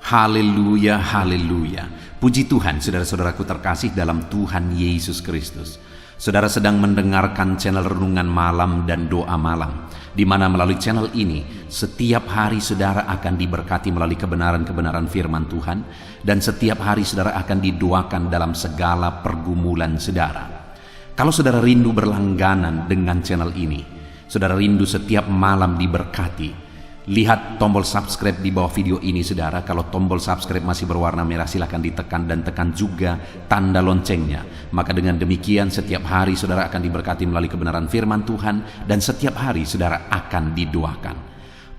Haleluya, haleluya. Puji Tuhan, saudara-saudaraku terkasih dalam Tuhan Yesus Kristus. Saudara sedang mendengarkan channel Renungan Malam dan Doa Malam, di mana melalui channel ini setiap hari saudara akan diberkati melalui kebenaran-kebenaran firman Tuhan, dan setiap hari saudara akan didoakan dalam segala pergumulan saudara. Kalau saudara rindu berlangganan dengan channel ini, saudara rindu setiap malam diberkati, lihat tombol subscribe di bawah video ini saudara. Kalau tombol subscribe masih berwarna merah, silahkan ditekan dan tekan juga tanda loncengnya. Maka dengan demikian setiap hari saudara akan diberkati melalui kebenaran firman Tuhan, dan setiap hari saudara akan didoakan.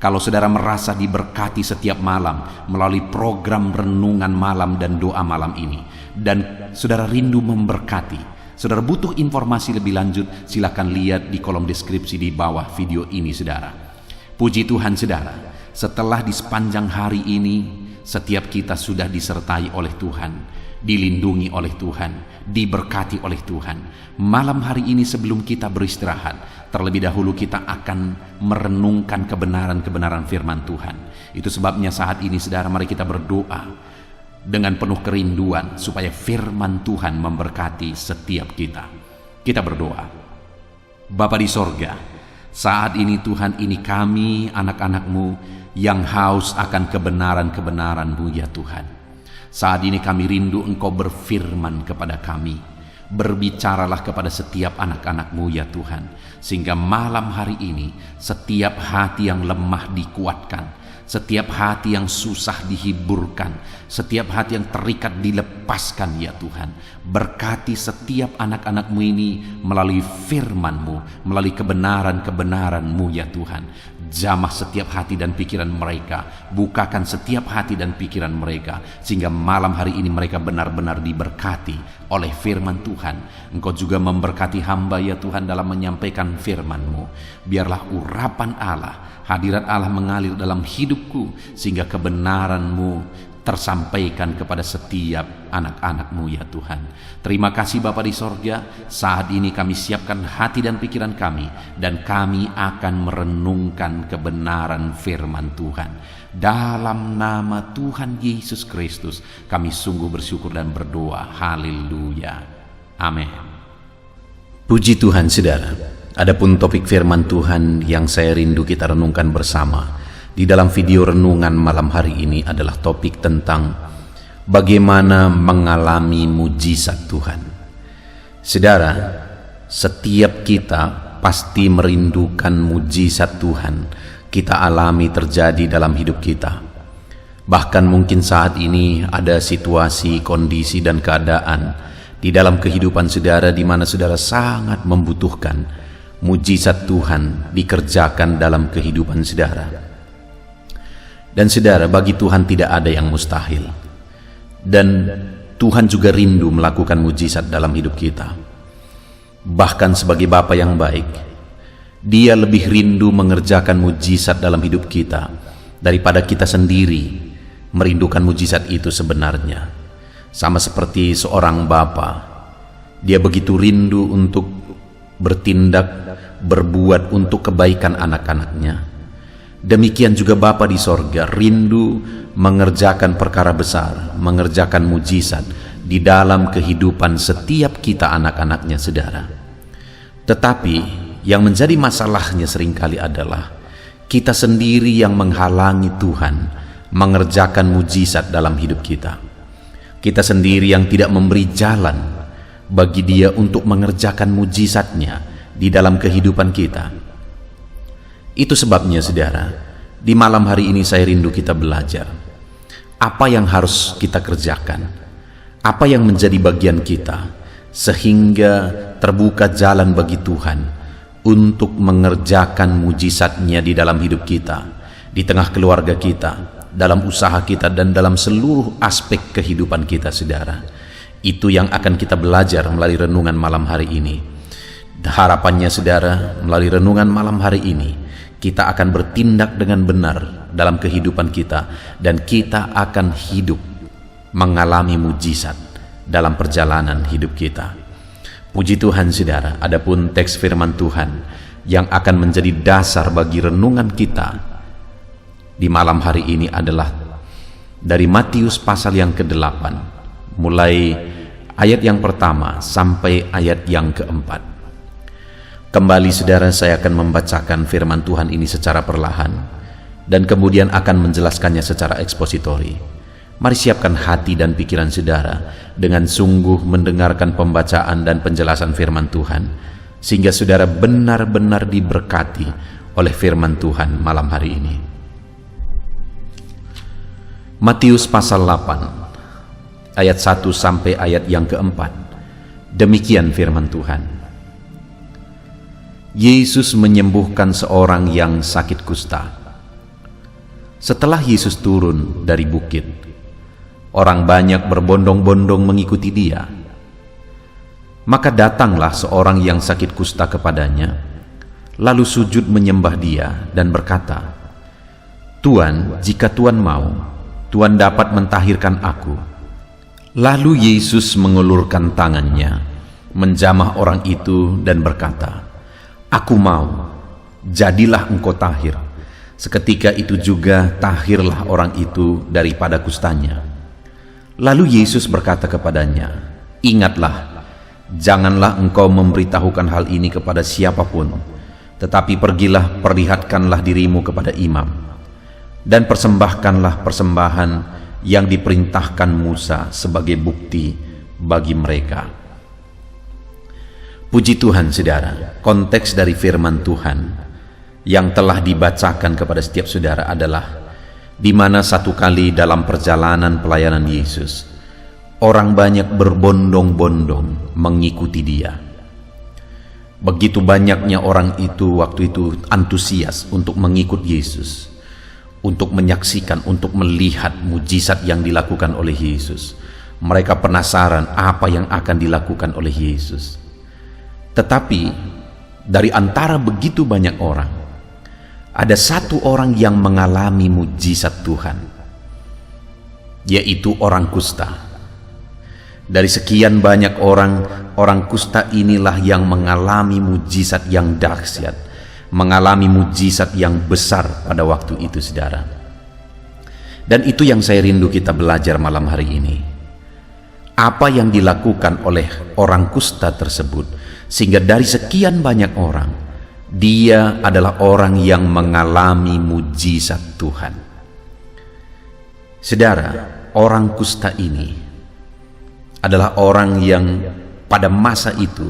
Kalau saudara merasa diberkati setiap malam melalui program Renungan Malam dan Doa Malam ini, dan saudara rindu memberkati, saudara butuh informasi lebih lanjut, silahkan lihat di kolom deskripsi di bawah video ini saudara. Puji Tuhan saudara, setelah di sepanjang hari ini setiap kita sudah disertai oleh Tuhan, dilindungi oleh Tuhan, diberkati oleh Tuhan. Malam hari ini sebelum kita beristirahat, terlebih dahulu kita akan merenungkan kebenaran-kebenaran firman Tuhan. Itu sebabnya saat ini saudara, mari kita berdoa dengan penuh kerinduan supaya firman Tuhan memberkati setiap kita. Kita berdoa. Bapa di sorga, saat ini Tuhan, ini kami anak-anak-Mu yang haus akan kebenaran-kebenaran-Mu ya Tuhan. Saat ini kami rindu Engkau berfirman kepada kami. Berbicaralah kepada setiap anak-anak-Mu ya Tuhan, sehingga malam hari ini setiap hati yang lemah dikuatkan, setiap hati yang susah dihiburkan, setiap hati yang terikat dilepaskan ya Tuhan. Berkati setiap anak-anak-Mu ini melalui firman-Mu, melalui kebenaran-kebenaran-Mu ya Tuhan. Jamah setiap hati dan pikiran mereka, bukakan setiap hati dan pikiran mereka, sehingga malam hari ini mereka benar-benar diberkati oleh firman Tuhan. Engkau juga memberkati hamba ya Tuhan dalam menyampaikan firman-Mu. Biarlah urapan Allah, hadirat Allah mengalir dalam hidupku, sehingga kebenaran-Mu tersampaikan kepada setiap anak-anak-Mu ya Tuhan. Terima kasih Bapa di sorga. Saat ini kami siapkan hati dan pikiran kami, dan kami akan merenungkan kebenaran firman Tuhan. Dalam nama Tuhan Yesus Kristus kami sungguh bersyukur dan berdoa. Haleluya, amin. Puji Tuhan saudara. Adapun topik firman Tuhan yang saya rindu kita renungkan bersama di dalam video renungan malam hari ini adalah topik tentang bagaimana mengalami mujizat Tuhan. Saudara, setiap kita pasti merindukan mujizat Tuhan kita alami terjadi dalam hidup kita. Bahkan mungkin saat ini ada situasi, kondisi, dan keadaan di dalam kehidupan saudara di mana saudara sangat membutuhkan mujizat Tuhan dikerjakan dalam kehidupan saudara. Dan saudara, bagi Tuhan tidak ada yang mustahil. Dan Tuhan juga rindu melakukan mujizat dalam hidup kita. Bahkan sebagai Bapa yang baik, Dia lebih rindu mengerjakan mujizat dalam hidup kita daripada kita sendiri merindukan mujizat itu sebenarnya. Sama seperti seorang Bapa, Dia begitu rindu untuk bertindak, berbuat untuk kebaikan anak-anaknya. Demikian juga Bapa di sorga rindu mengerjakan perkara besar, mengerjakan mujizat di dalam kehidupan setiap kita anak-anaknya saudara. Tetapi yang menjadi masalahnya seringkali adalah kita sendiri yang menghalangi Tuhan mengerjakan mujizat dalam hidup kita. Kita sendiri yang tidak memberi jalan bagi Dia untuk mengerjakan mujizatnya di dalam kehidupan kita. Itu sebabnya saudara, di malam hari ini saya rindu kita belajar apa yang harus kita kerjakan, apa yang menjadi bagian kita, sehingga terbuka jalan bagi Tuhan untuk mengerjakan mujizatnya di dalam hidup kita, di tengah keluarga kita, dalam usaha kita, dan dalam seluruh aspek kehidupan kita saudara. Itu yang akan kita belajar melalui renungan malam hari ini. Harapannya saudara, melalui renungan malam hari ini kita akan bertindak dengan benar dalam kehidupan kita, dan kita akan hidup mengalami mujizat dalam perjalanan hidup kita. Puji Tuhan saudara. Adapun teks firman Tuhan yang akan menjadi dasar bagi renungan kita di malam hari ini adalah dari Matius pasal yang ke-8, mulai ayat yang pertama sampai ayat yang ke-4. Kembali saudara, saya akan membacakan firman Tuhan ini secara perlahan dan kemudian akan menjelaskannya secara ekspositori. Mari siapkan hati dan pikiran saudara dengan sungguh mendengarkan pembacaan dan penjelasan firman Tuhan, sehingga saudara benar-benar diberkati oleh firman Tuhan malam hari ini. Matius pasal 8 ayat 1 sampai ayat yang ke-4. Demikian firman Tuhan. Yesus menyembuhkan seorang yang sakit kusta. Setelah Yesus turun dari bukit, orang banyak berbondong-bondong mengikuti dia. Maka datanglah seorang yang sakit kusta kepadanya, lalu sujud menyembah dia dan berkata, "Tuan, jika Tuan mau, Tuan dapat mentahirkan aku." Lalu Yesus mengulurkan tangannya, menjamah orang itu dan berkata, "Aku mau, jadilah engkau tahir." Seketika itu juga tahirlah orang itu daripada kustanya. Lalu Yesus berkata kepadanya, "Ingatlah, janganlah engkau memberitahukan hal ini kepada siapapun, tetapi pergilah perlihatkanlah dirimu kepada imam, dan persembahkanlah persembahan yang diperintahkan Musa sebagai bukti bagi mereka." Puji Tuhan saudara, konteks dari firman Tuhan yang telah dibacakan kepada setiap saudara adalah di mana satu kali dalam perjalanan pelayanan Yesus, orang banyak berbondong-bondong mengikuti dia. Begitu banyaknya orang itu waktu itu antusias untuk mengikut Yesus, untuk menyaksikan, untuk melihat mujizat yang dilakukan oleh Yesus. Mereka penasaran apa yang akan dilakukan oleh Yesus. Tetapi dari antara begitu banyak orang, ada satu orang yang mengalami mujizat Tuhan, yaitu orang kusta. Dari sekian banyak orang kusta inilah yang mengalami mujizat yang dahsyat, mengalami mujizat yang besar pada waktu itu saudara. Dan itu yang saya rindu kita belajar malam hari ini. Apa yang dilakukan oleh orang kusta tersebut, sehingga dari sekian banyak orang, dia adalah orang yang mengalami mujizat Tuhan. Saudara, orang kusta ini adalah orang yang pada masa itu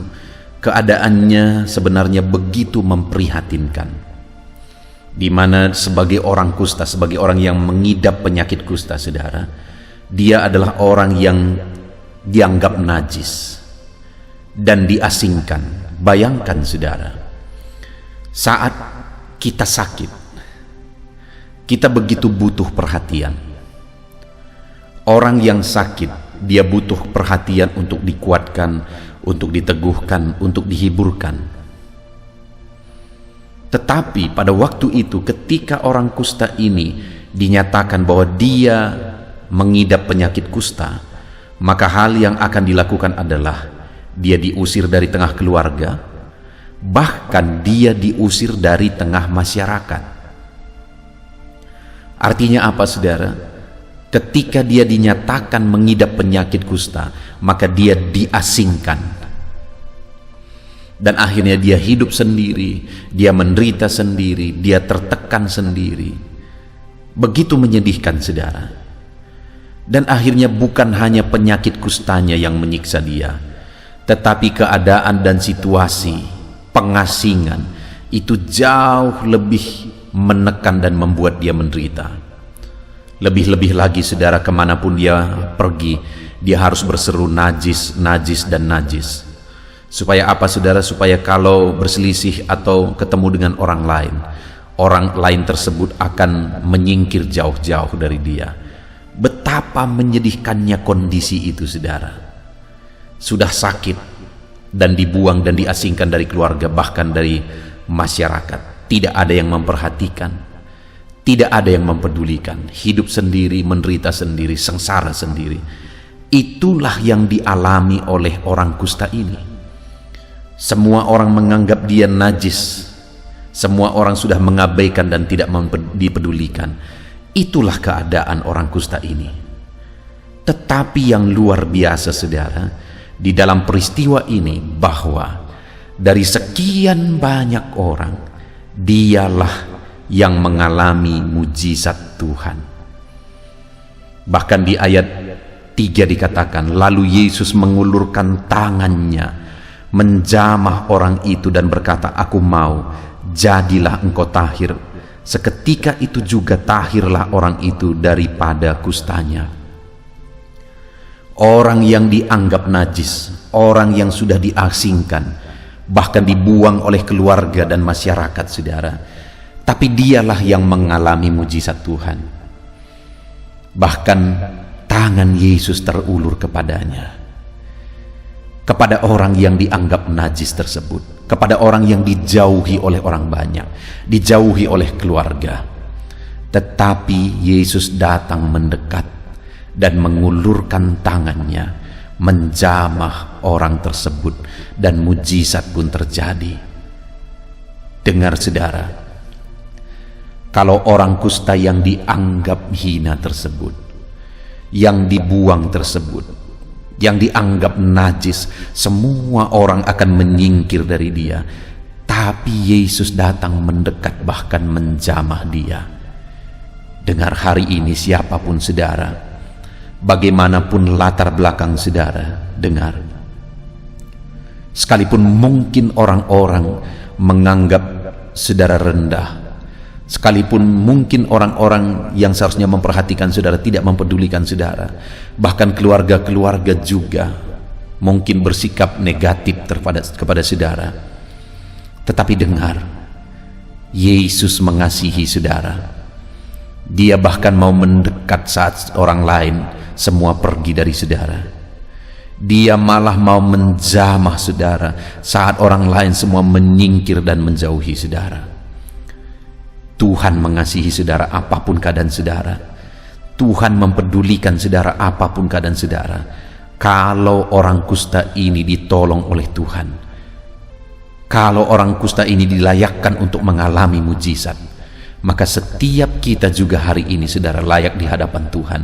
keadaannya sebenarnya begitu memprihatinkan, di mana sebagai orang kusta, sebagai orang yang mengidap penyakit kusta saudara, dia adalah orang yang dianggap najis dan diasingkan. Bayangkan saudara, saat kita sakit, kita begitu butuh perhatian. Orang yang sakit, dia butuh perhatian untuk dikuatkan, untuk diteguhkan, untuk dihiburkan. Tetapi pada waktu itu ketika orang kusta ini dinyatakan bahwa dia mengidap penyakit kusta, maka hal yang akan dilakukan adalah dia diusir dari tengah keluarga, bahkan dia diusir dari tengah masyarakat. Artinya apa saudara? Ketika dia dinyatakan mengidap penyakit kusta, maka dia diasingkan. Dan akhirnya dia hidup sendiri, dia menderita sendiri, dia tertekan sendiri. Begitu menyedihkan saudara. Dan akhirnya bukan hanya penyakit kustanya yang menyiksa dia, tetapi keadaan dan situasi pengasingan itu jauh lebih menekan dan membuat dia menderita. Lebih-lebih lagi saudara, kemanapun dia pergi, dia harus berseru najis, najis, dan najis. Supaya apa saudara? Supaya kalau berselisih atau ketemu dengan orang lain tersebut akan menyingkir jauh-jauh dari dia. Betapa menyedihkannya kondisi itu saudara. Sudah sakit dan dibuang dan diasingkan dari keluarga, bahkan dari masyarakat. Tidak ada yang memperhatikan, tidak ada yang mempedulikan. Hidup sendiri, menderita sendiri, sengsara sendiri. Itulah yang dialami oleh orang kusta ini. Semua orang menganggap dia najis. Semua orang sudah mengabaikan dan tidak dipedulikan. Itulah keadaan orang kusta ini. Tetapi yang luar biasa, saudara, di dalam peristiwa ini bahwa dari sekian banyak orang, dialah yang mengalami mujizat Tuhan. Bahkan di ayat 3 dikatakan, lalu Yesus mengulurkan tangannya, menjamah orang itu dan berkata, aku mau, jadilah engkau tahir. Seketika itu juga tahirlah orang itu daripada kustanya. Orang yang dianggap najis, orang yang sudah diasingkan, bahkan dibuang oleh keluarga dan masyarakat, saudara, tapi dialah yang mengalami mujizat Tuhan. Bahkan tangan Yesus terulur kepadanya, kepada orang yang dianggap najis tersebut, kepada orang yang dijauhi oleh orang banyak, dijauhi oleh keluarga. Tetapi Yesus datang mendekat dan mengulurkan tangannya, menjamah orang tersebut, dan mujizat pun terjadi. Dengar, saudara, kalau orang kusta yang dianggap hina tersebut, yang dibuang tersebut, yang dianggap najis, semua orang akan menyingkir dari dia. Tapi Yesus datang mendekat, bahkan menjamah dia. Dengar hari ini, siapapun saudara, bagaimanapun latar belakang saudara, dengar. Sekalipun mungkin orang-orang menganggap saudara rendah, sekalipun mungkin orang-orang yang seharusnya memperhatikan saudara tidak mempedulikan saudara, bahkan keluarga-keluarga juga mungkin bersikap negatif kepada saudara. Tetapi dengar, Yesus mengasihi saudara. Dia bahkan mau mendekat saat orang lain semua pergi dari saudara. Dia malah mau menjamah saudara saat orang lain semua menyingkir dan menjauhi saudara. Tuhan mengasihi saudara apapun keadaan saudara. Tuhan mempedulikan saudara apapun keadaan saudara. Kalau orang kusta ini ditolong oleh Tuhan, kalau orang kusta ini dilayakkan untuk mengalami mujizat, maka setiap kita juga hari ini, saudara, layak di hadapan Tuhan.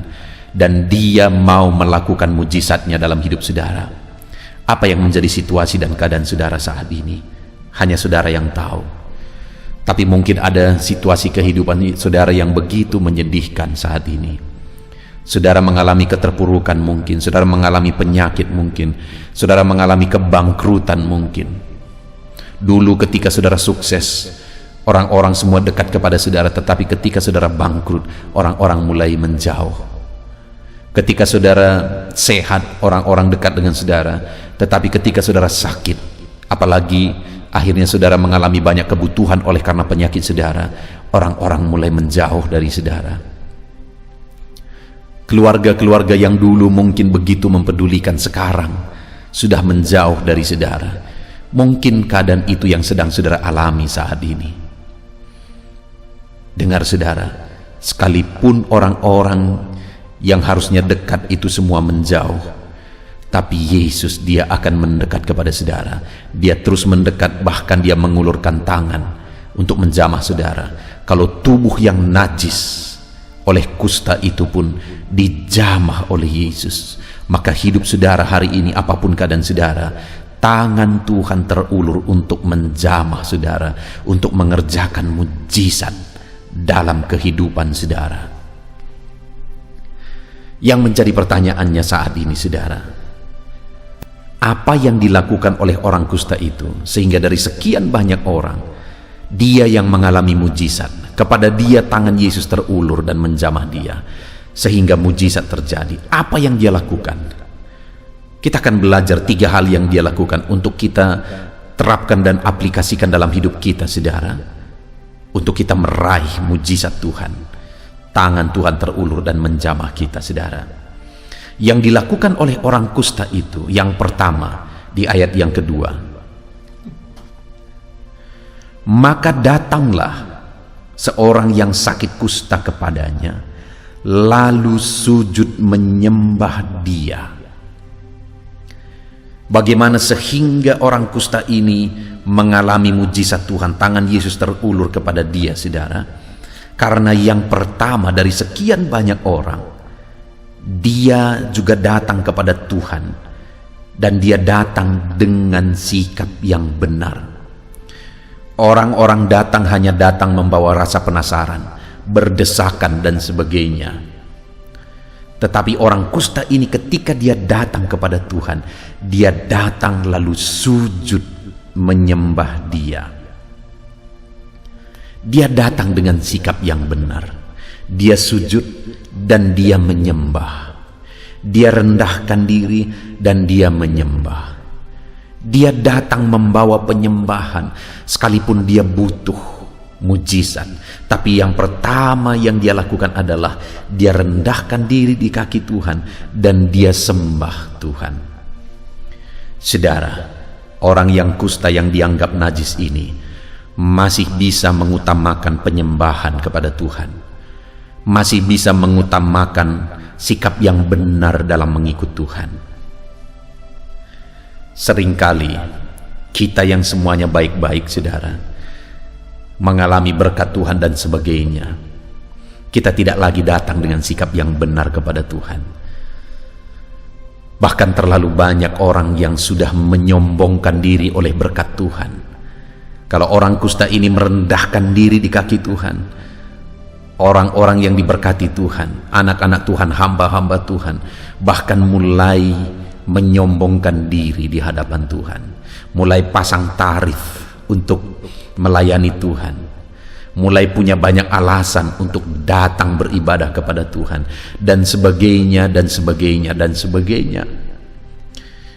Dan Dia mau melakukan mujizatnya dalam hidup saudara. Apa yang menjadi situasi dan keadaan saudara saat ini, hanya saudara yang tahu. Tapi mungkin ada situasi kehidupan saudara yang begitu menyedihkan saat ini. Saudara mengalami keterpurukan mungkin, saudara mengalami penyakit mungkin, saudara mengalami kebangkrutan mungkin. Dulu ketika saudara sukses, orang-orang semua dekat kepada saudara, tetapi ketika saudara bangkrut, orang-orang mulai menjauh. Ketika saudara sehat, orang-orang dekat dengan saudara, tetapi ketika saudara sakit, apalagi akhirnya saudara mengalami banyak kebutuhan oleh karena penyakit saudara, orang-orang mulai menjauh dari saudara. Keluarga-keluarga yang dulu mungkin begitu mempedulikan, sekarang sudah menjauh dari saudara. Mungkin keadaan itu yang sedang saudara alami saat ini. Dengar saudara, sekalipun orang-orang yang harusnya dekat itu semua menjauh, tapi Yesus, Dia akan mendekat kepada saudara. Dia terus mendekat, bahkan Dia mengulurkan tangan untuk menjamah saudara. Kalau tubuh yang najis oleh kusta itu pun dijamah oleh Yesus, maka hidup saudara hari ini, apapun keadaan saudara, tangan Tuhan terulur untuk menjamah saudara, untuk mengerjakan mujizat dalam kehidupan saudara. Yang menjadi pertanyaannya saat ini, saudara, apa yang dilakukan oleh orang kusta itu sehingga dari sekian banyak orang, dia yang mengalami mujizat, kepada dia tangan Yesus terulur dan menjamah dia sehingga mujizat terjadi? Apa yang dia lakukan? Kita akan belajar 3 hal yang dia lakukan untuk kita terapkan dan aplikasikan dalam hidup kita, saudara, untuk kita meraih mujizat Tuhan. Tangan Tuhan terulur dan menjamah kita, saudara. Yang dilakukan oleh orang kusta itu, yang pertama di ayat yang kedua, maka datanglah seorang yang sakit kusta kepadanya, lalu sujud menyembah dia. Bagaimana sehingga orang kusta ini mengalami mujizat Tuhan, tangan Yesus terulur kepada dia, saudara? Karena yang pertama dari sekian banyak orang, dia juga datang kepada Tuhan, dan dia datang dengan sikap yang benar. Orang-orang datang hanya datang membawa rasa penasaran, berdesakan dan sebagainya. Tetapi orang kusta ini ketika dia datang kepada Tuhan, dia datang lalu sujud menyembah dia. Dia datang dengan sikap yang benar. Dia sujud dan dia menyembah. Dia rendahkan diri dan dia menyembah. Dia datang membawa penyembahan sekalipun dia butuh mujizat. Tapi yang pertama yang dia lakukan adalah dia rendahkan diri di kaki Tuhan dan dia sembah Tuhan. Saudara, orang yang kusta yang dianggap najis ini masih bisa mengutamakan penyembahan kepada Tuhan, masih bisa mengutamakan sikap yang benar dalam mengikut Tuhan. Seringkali kita yang semuanya baik-baik, saudara, mengalami berkat Tuhan dan sebagainya, kita tidak lagi datang dengan sikap yang benar kepada Tuhan. Bahkan terlalu banyak orang yang sudah menyombongkan diri oleh berkat Tuhan. Kalau orang kusta ini merendahkan diri di kaki Tuhan, orang-orang yang diberkati Tuhan, anak-anak Tuhan, hamba-hamba Tuhan, bahkan mulai menyombongkan diri di hadapan Tuhan, mulai pasang tarif untuk melayani Tuhan, mulai punya banyak alasan untuk datang beribadah kepada Tuhan, dan sebagainya, dan sebagainya, dan sebagainya.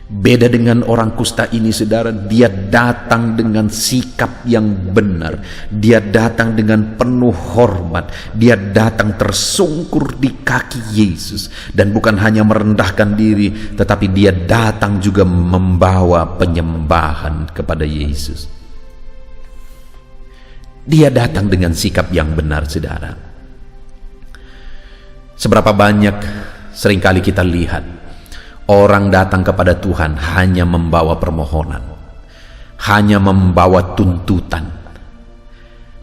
Beda dengan orang kusta ini, saudara, dia datang dengan sikap yang benar, dia datang dengan penuh hormat, dia datang tersungkur di kaki Yesus, dan bukan hanya merendahkan diri, tetapi dia datang juga membawa penyembahan kepada Yesus. Dia datang dengan sikap yang benar, saudara. Seberapa banyak seringkali kita lihat orang datang kepada Tuhan hanya membawa permohonan, hanya membawa tuntutan.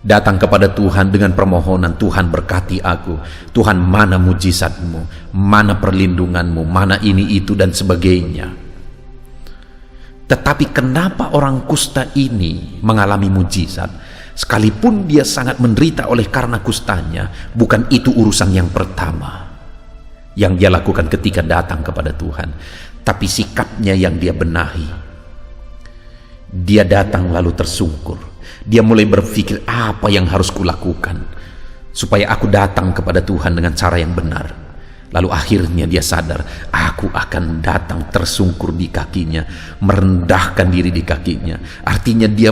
Datang kepada Tuhan dengan permohonan, Tuhan berkati aku, Tuhan mana mujizatmu, mana perlindunganmu, mana ini itu dan sebagainya. Tetapi kenapa orang kusta ini mengalami mujizat? Sekalipun dia sangat menderita oleh karena kustanya, bukan itu urusan yang pertama yang dia lakukan ketika datang kepada Tuhan, tapi sikapnya yang dia benahi. Dia datang lalu tersungkur. Dia mulai berpikir, apa yang harus kulakukan supaya aku datang kepada Tuhan dengan cara yang benar. Lalu akhirnya dia sadar, aku akan datang tersungkur di kakinya, merendahkan diri di kakinya. Artinya dia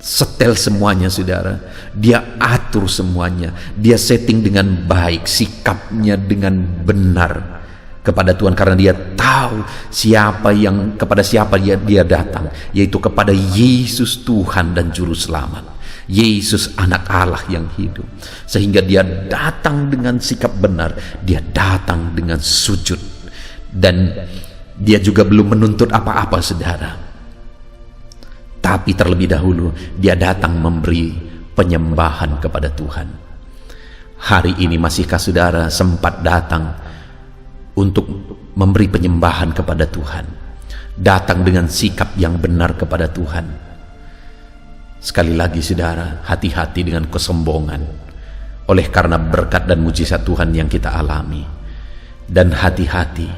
setel semuanya, saudara. Dia atur semuanya, dia setting dengan baik, sikapnya dengan benar kepada Tuhan, karena dia tahu kepada siapa dia datang, yaitu kepada Yesus Tuhan dan Juru Selamat, Yesus anak Allah yang hidup. Sehingga dia datang dengan sikap benar, dia datang dengan sujud, dan dia juga belum menuntut apa-apa, saudara. Tapi terlebih dahulu dia datang memberi penyembahan kepada Tuhan. Hari ini masihkah saudara sempat datang untuk memberi penyembahan kepada Tuhan? Datang dengan sikap yang benar kepada Tuhan. Sekali lagi, saudara, hati-hati dengan kesombongan oleh karena berkat dan mujizat Tuhan yang kita alami. Dan hati-hati,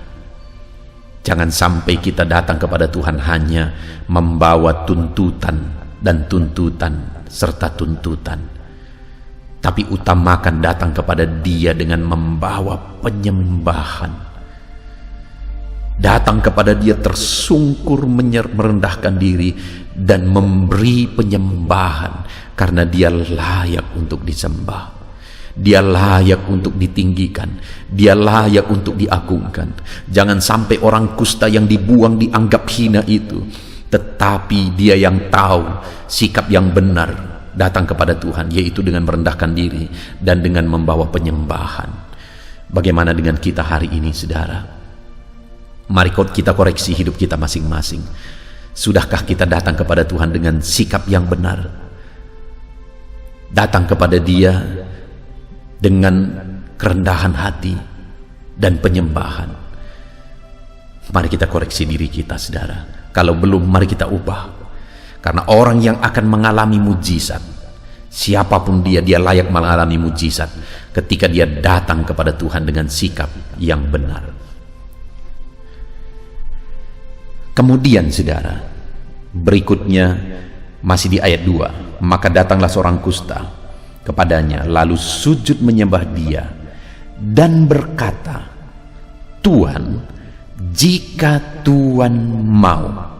jangan sampai kita datang kepada Tuhan hanya membawa tuntutan dan tuntutan serta tuntutan, tapi utamakan datang kepada Dia dengan membawa penyembahan. Datang kepada Dia tersungkur, merendahkan diri dan memberi penyembahan, karena Dia layak untuk disembah. Dia layak untuk ditinggikan, dia layak untuk diagungkan. Jangan sampai orang kusta yang dibuang dianggap hina itu, tetapi dia yang tahu sikap yang benar datang kepada Tuhan, yaitu dengan merendahkan diri dan dengan membawa penyembahan. Bagaimana dengan kita hari ini, saudara? Mari kita koreksi hidup kita masing-masing. Sudahkah kita datang kepada Tuhan dengan sikap yang benar? Datang kepada Dia dengan kerendahan hati dan penyembahan. Mari kita koreksi diri kita, saudara. Kalau belum, mari kita ubah. Karena orang yang akan mengalami mujizat, siapapun dia layak mengalami mujizat ketika dia datang kepada Tuhan dengan sikap yang benar. Kemudian, saudara, berikutnya masih di ayat 2. Maka datanglah seorang kusta kepadanya, lalu sujud menyembah dia dan berkata, Tuhan, jika Tuhan mau.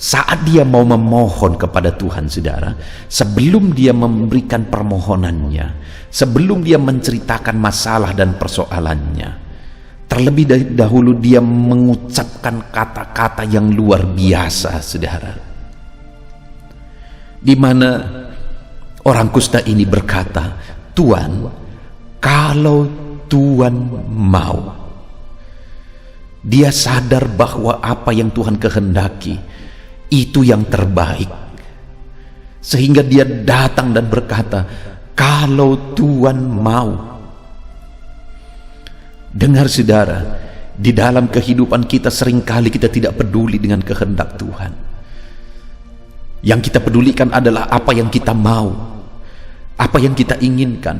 Saat dia mau memohon kepada Tuhan, saudara, sebelum dia memberikan permohonannya, sebelum dia menceritakan masalah dan persoalannya, terlebih dahulu dia mengucapkan kata-kata yang luar biasa, saudara, di mana orang kusta ini berkata, Tuhan, kalau Tuhan mau. Dia sadar bahwa apa yang Tuhan kehendaki itu yang terbaik, sehingga dia datang dan berkata, kalau Tuhan mau. Dengar, saudara, di dalam kehidupan kita seringkali kita tidak peduli dengan kehendak Tuhan. Yang kita pedulikan adalah apa yang kita mau, apa yang kita inginkan.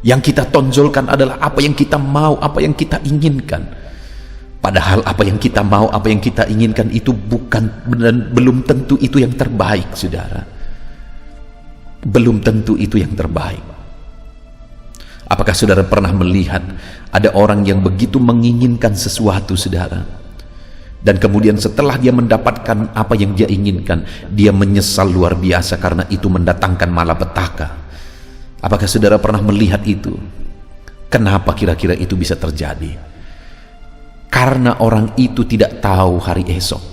Yang kita tonjolkan adalah apa yang kita mau, apa yang kita inginkan. Padahal apa yang kita mau, apa yang kita inginkan itu bukan dan belum tentu itu yang terbaik, saudara. Belum tentu itu yang terbaik. Apakah saudara pernah melihat ada orang yang begitu menginginkan sesuatu, saudara, dan kemudian setelah dia mendapatkan apa yang dia inginkan, dia menyesal luar biasa karena itu mendatangkan malapetaka? Apakah saudara pernah melihat itu? Kenapa kira-kira itu bisa terjadi? Karena orang itu tidak tahu hari esok.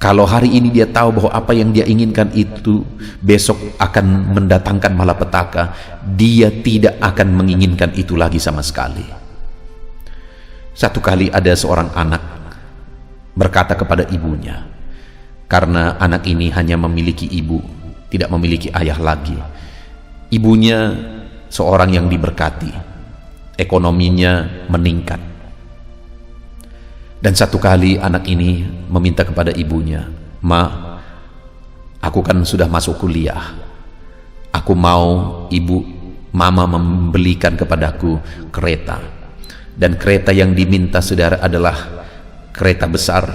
Kalau hari ini dia tahu bahwa apa yang dia inginkan itu besok akan mendatangkan malapetaka, dia tidak akan menginginkan itu lagi sama sekali. Satu kali ada seorang anak berkata kepada ibunya, karena anak ini hanya memiliki ibu, tidak memiliki ayah lagi. Ibunya seorang yang diberkati, ekonominya meningkat. Dan satu kali anak ini meminta kepada ibunya, Ma, aku kan sudah masuk kuliah. Aku mau mama membelikan kepadaku kereta. Dan kereta yang diminta, saudara, adalah kereta besar.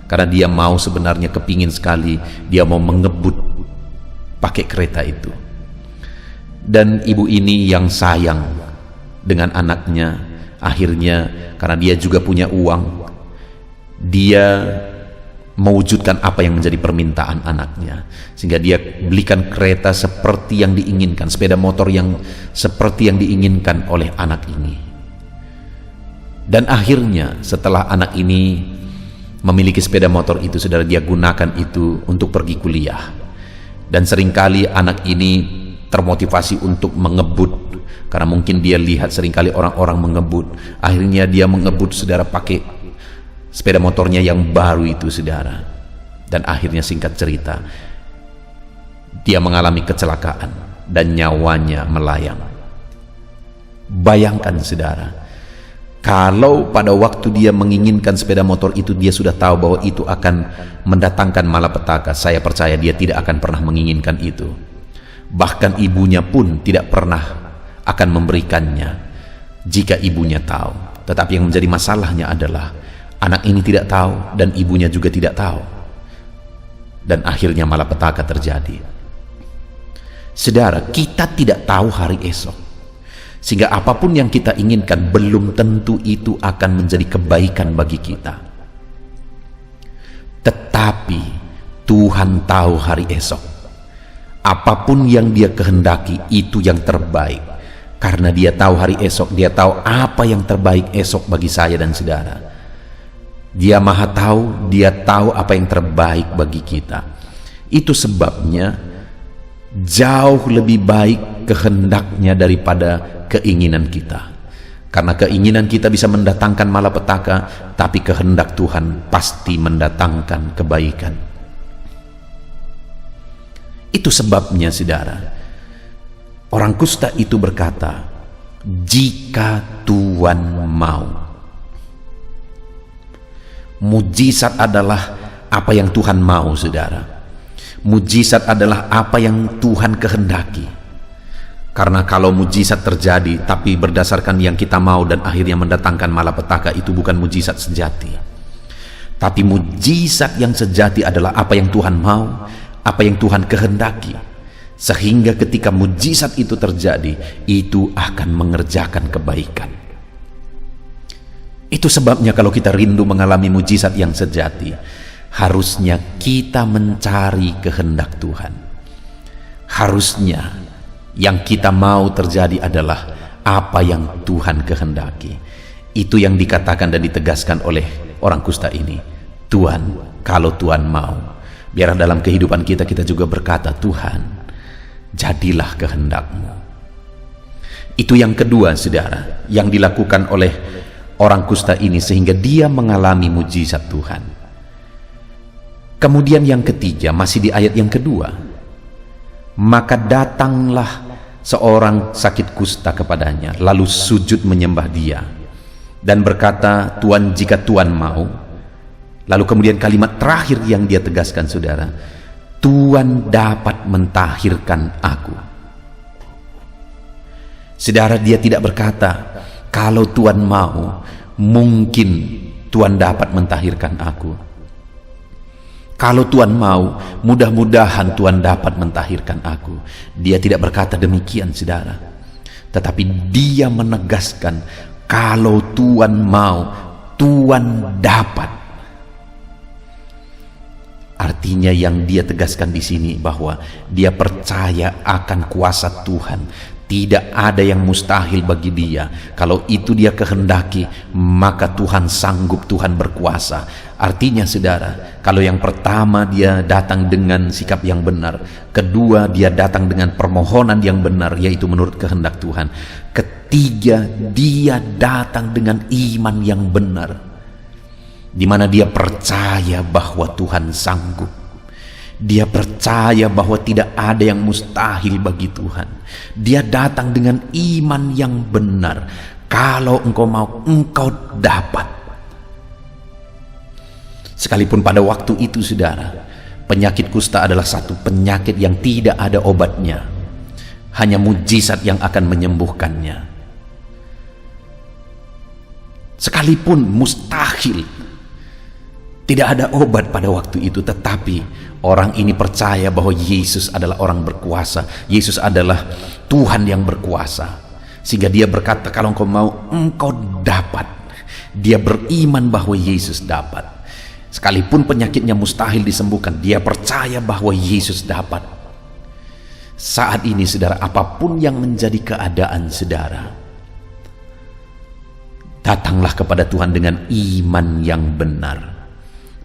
Karena dia mau, sebenarnya kepingin sekali, dia mau mengebut pakai kereta itu. Dan ibu ini yang sayang dengan anaknya, akhirnya karena dia juga punya uang, dia mewujudkan apa yang menjadi permintaan anaknya, sehingga dia belikan kereta seperti yang diinginkan, sepeda motor yang seperti yang diinginkan oleh anak ini. Dan akhirnya setelah anak ini memiliki sepeda motor itu, saudara, dia gunakan itu untuk pergi kuliah. Dan seringkali anak ini termotivasi untuk mengebut, karena mungkin dia lihat seringkali orang-orang mengebut. Akhirnya dia mengebut, saudara, pakai sepeda motornya yang baru itu, saudara. Dan akhirnya, singkat cerita, dia mengalami kecelakaan dan nyawanya melayang. Bayangkan, saudara, kalau pada waktu dia menginginkan sepeda motor itu, dia sudah tahu bahwa itu akan mendatangkan malapetaka, saya percaya dia tidak akan pernah menginginkan itu. Bahkan ibunya pun tidak pernah akan memberikannya jika ibunya tahu. Tetapi yang menjadi masalahnya adalah anak ini tidak tahu dan ibunya juga tidak tahu. Dan akhirnya malapetaka terjadi. Saudara, kita tidak tahu hari esok, sehingga apapun yang kita inginkan belum tentu itu akan menjadi kebaikan bagi kita. Tetapi Tuhan tahu hari esok. Apapun yang dia kehendaki itu yang terbaik. Karena dia tahu hari esok, dia tahu apa yang terbaik esok bagi saya dan saudara. Dia maha tahu, dia tahu apa yang terbaik bagi kita. Itu sebabnya jauh lebih baik kehendaknya daripada keinginan kita. Karena keinginan kita bisa mendatangkan malapetaka, tapi kehendak Tuhan pasti mendatangkan kebaikan. Itu sebabnya, saudara, Orang kusta itu berkata, "Jika Tuhan mau." Mujizat adalah apa yang Tuhan mau, saudara. Mujizat adalah apa yang Tuhan kehendaki. Karena kalau mujizat terjadi tapi berdasarkan yang kita mau dan akhirnya mendatangkan malapetaka, itu bukan mujizat sejati. Tapi mujizat yang sejati adalah apa yang Tuhan mau, apa yang Tuhan kehendaki. Sehingga ketika mujizat itu terjadi, itu akan mengerjakan kebaikan. Itu sebabnya kalau kita rindu mengalami mujizat yang sejati, harusnya kita mencari kehendak Tuhan. Harusnya yang kita mau terjadi adalah apa yang Tuhan kehendaki. Itu yang dikatakan dan ditegaskan oleh orang kusta ini. Tuhan, kalau Tuhan mau. Biar dalam kehidupan kita juga berkata, Tuhan, jadilah kehendak-Mu. Itu yang kedua, saudara, yang dilakukan oleh orang kusta ini sehingga dia mengalami mujizat Tuhan. Kemudian yang ketiga, masih di ayat yang kedua, maka datanglah seorang sakit kusta kepadanya, lalu sujud menyembah dia dan berkata, Tuhan, jika Tuhan mau. Lalu kemudian kalimat terakhir yang dia tegaskan, saudara, Tuhan dapat mentahirkan aku. Saudara, dia tidak berkata, kalau Tuhan mau, mungkin Tuhan dapat mentahirkan aku. Kalau Tuhan mau, mudah-mudahan Tuhan dapat mentahirkan aku. Dia tidak berkata demikian, saudara. Tetapi dia menegaskan, kalau Tuhan mau, Tuhan dapat. Artinya yang dia tegaskan di sini bahwa dia percaya akan kuasa Tuhan. Tidak ada yang mustahil bagi dia. Kalau itu dia kehendaki, maka Tuhan sanggup, Tuhan berkuasa. Artinya, saudara, kalau yang pertama dia datang dengan sikap yang benar, kedua dia datang dengan permohonan yang benar, yaitu menurut kehendak Tuhan, ketiga dia datang dengan iman yang benar, di mana dia percaya bahwa Tuhan sanggup. Dia percaya bahwa tidak ada yang mustahil bagi Tuhan. Dia datang dengan iman yang benar. Kalau engkau mau, engkau dapat. Sekalipun pada waktu itu, saudara, penyakit kusta adalah satu penyakit yang tidak ada obatnya. Hanya mujizat yang akan menyembuhkannya. Sekalipun mustahil, tidak ada obat pada waktu itu, tetapi orang ini percaya bahwa Yesus adalah orang berkuasa. Yesus adalah Tuhan yang berkuasa. Sehingga dia berkata, kalau engkau mau, engkau dapat. Dia beriman bahwa Yesus dapat. Sekalipun penyakitnya mustahil disembuhkan, dia percaya bahwa Yesus dapat. Saat ini, saudara, apapun yang menjadi keadaan saudara, datanglah kepada Tuhan dengan iman yang benar.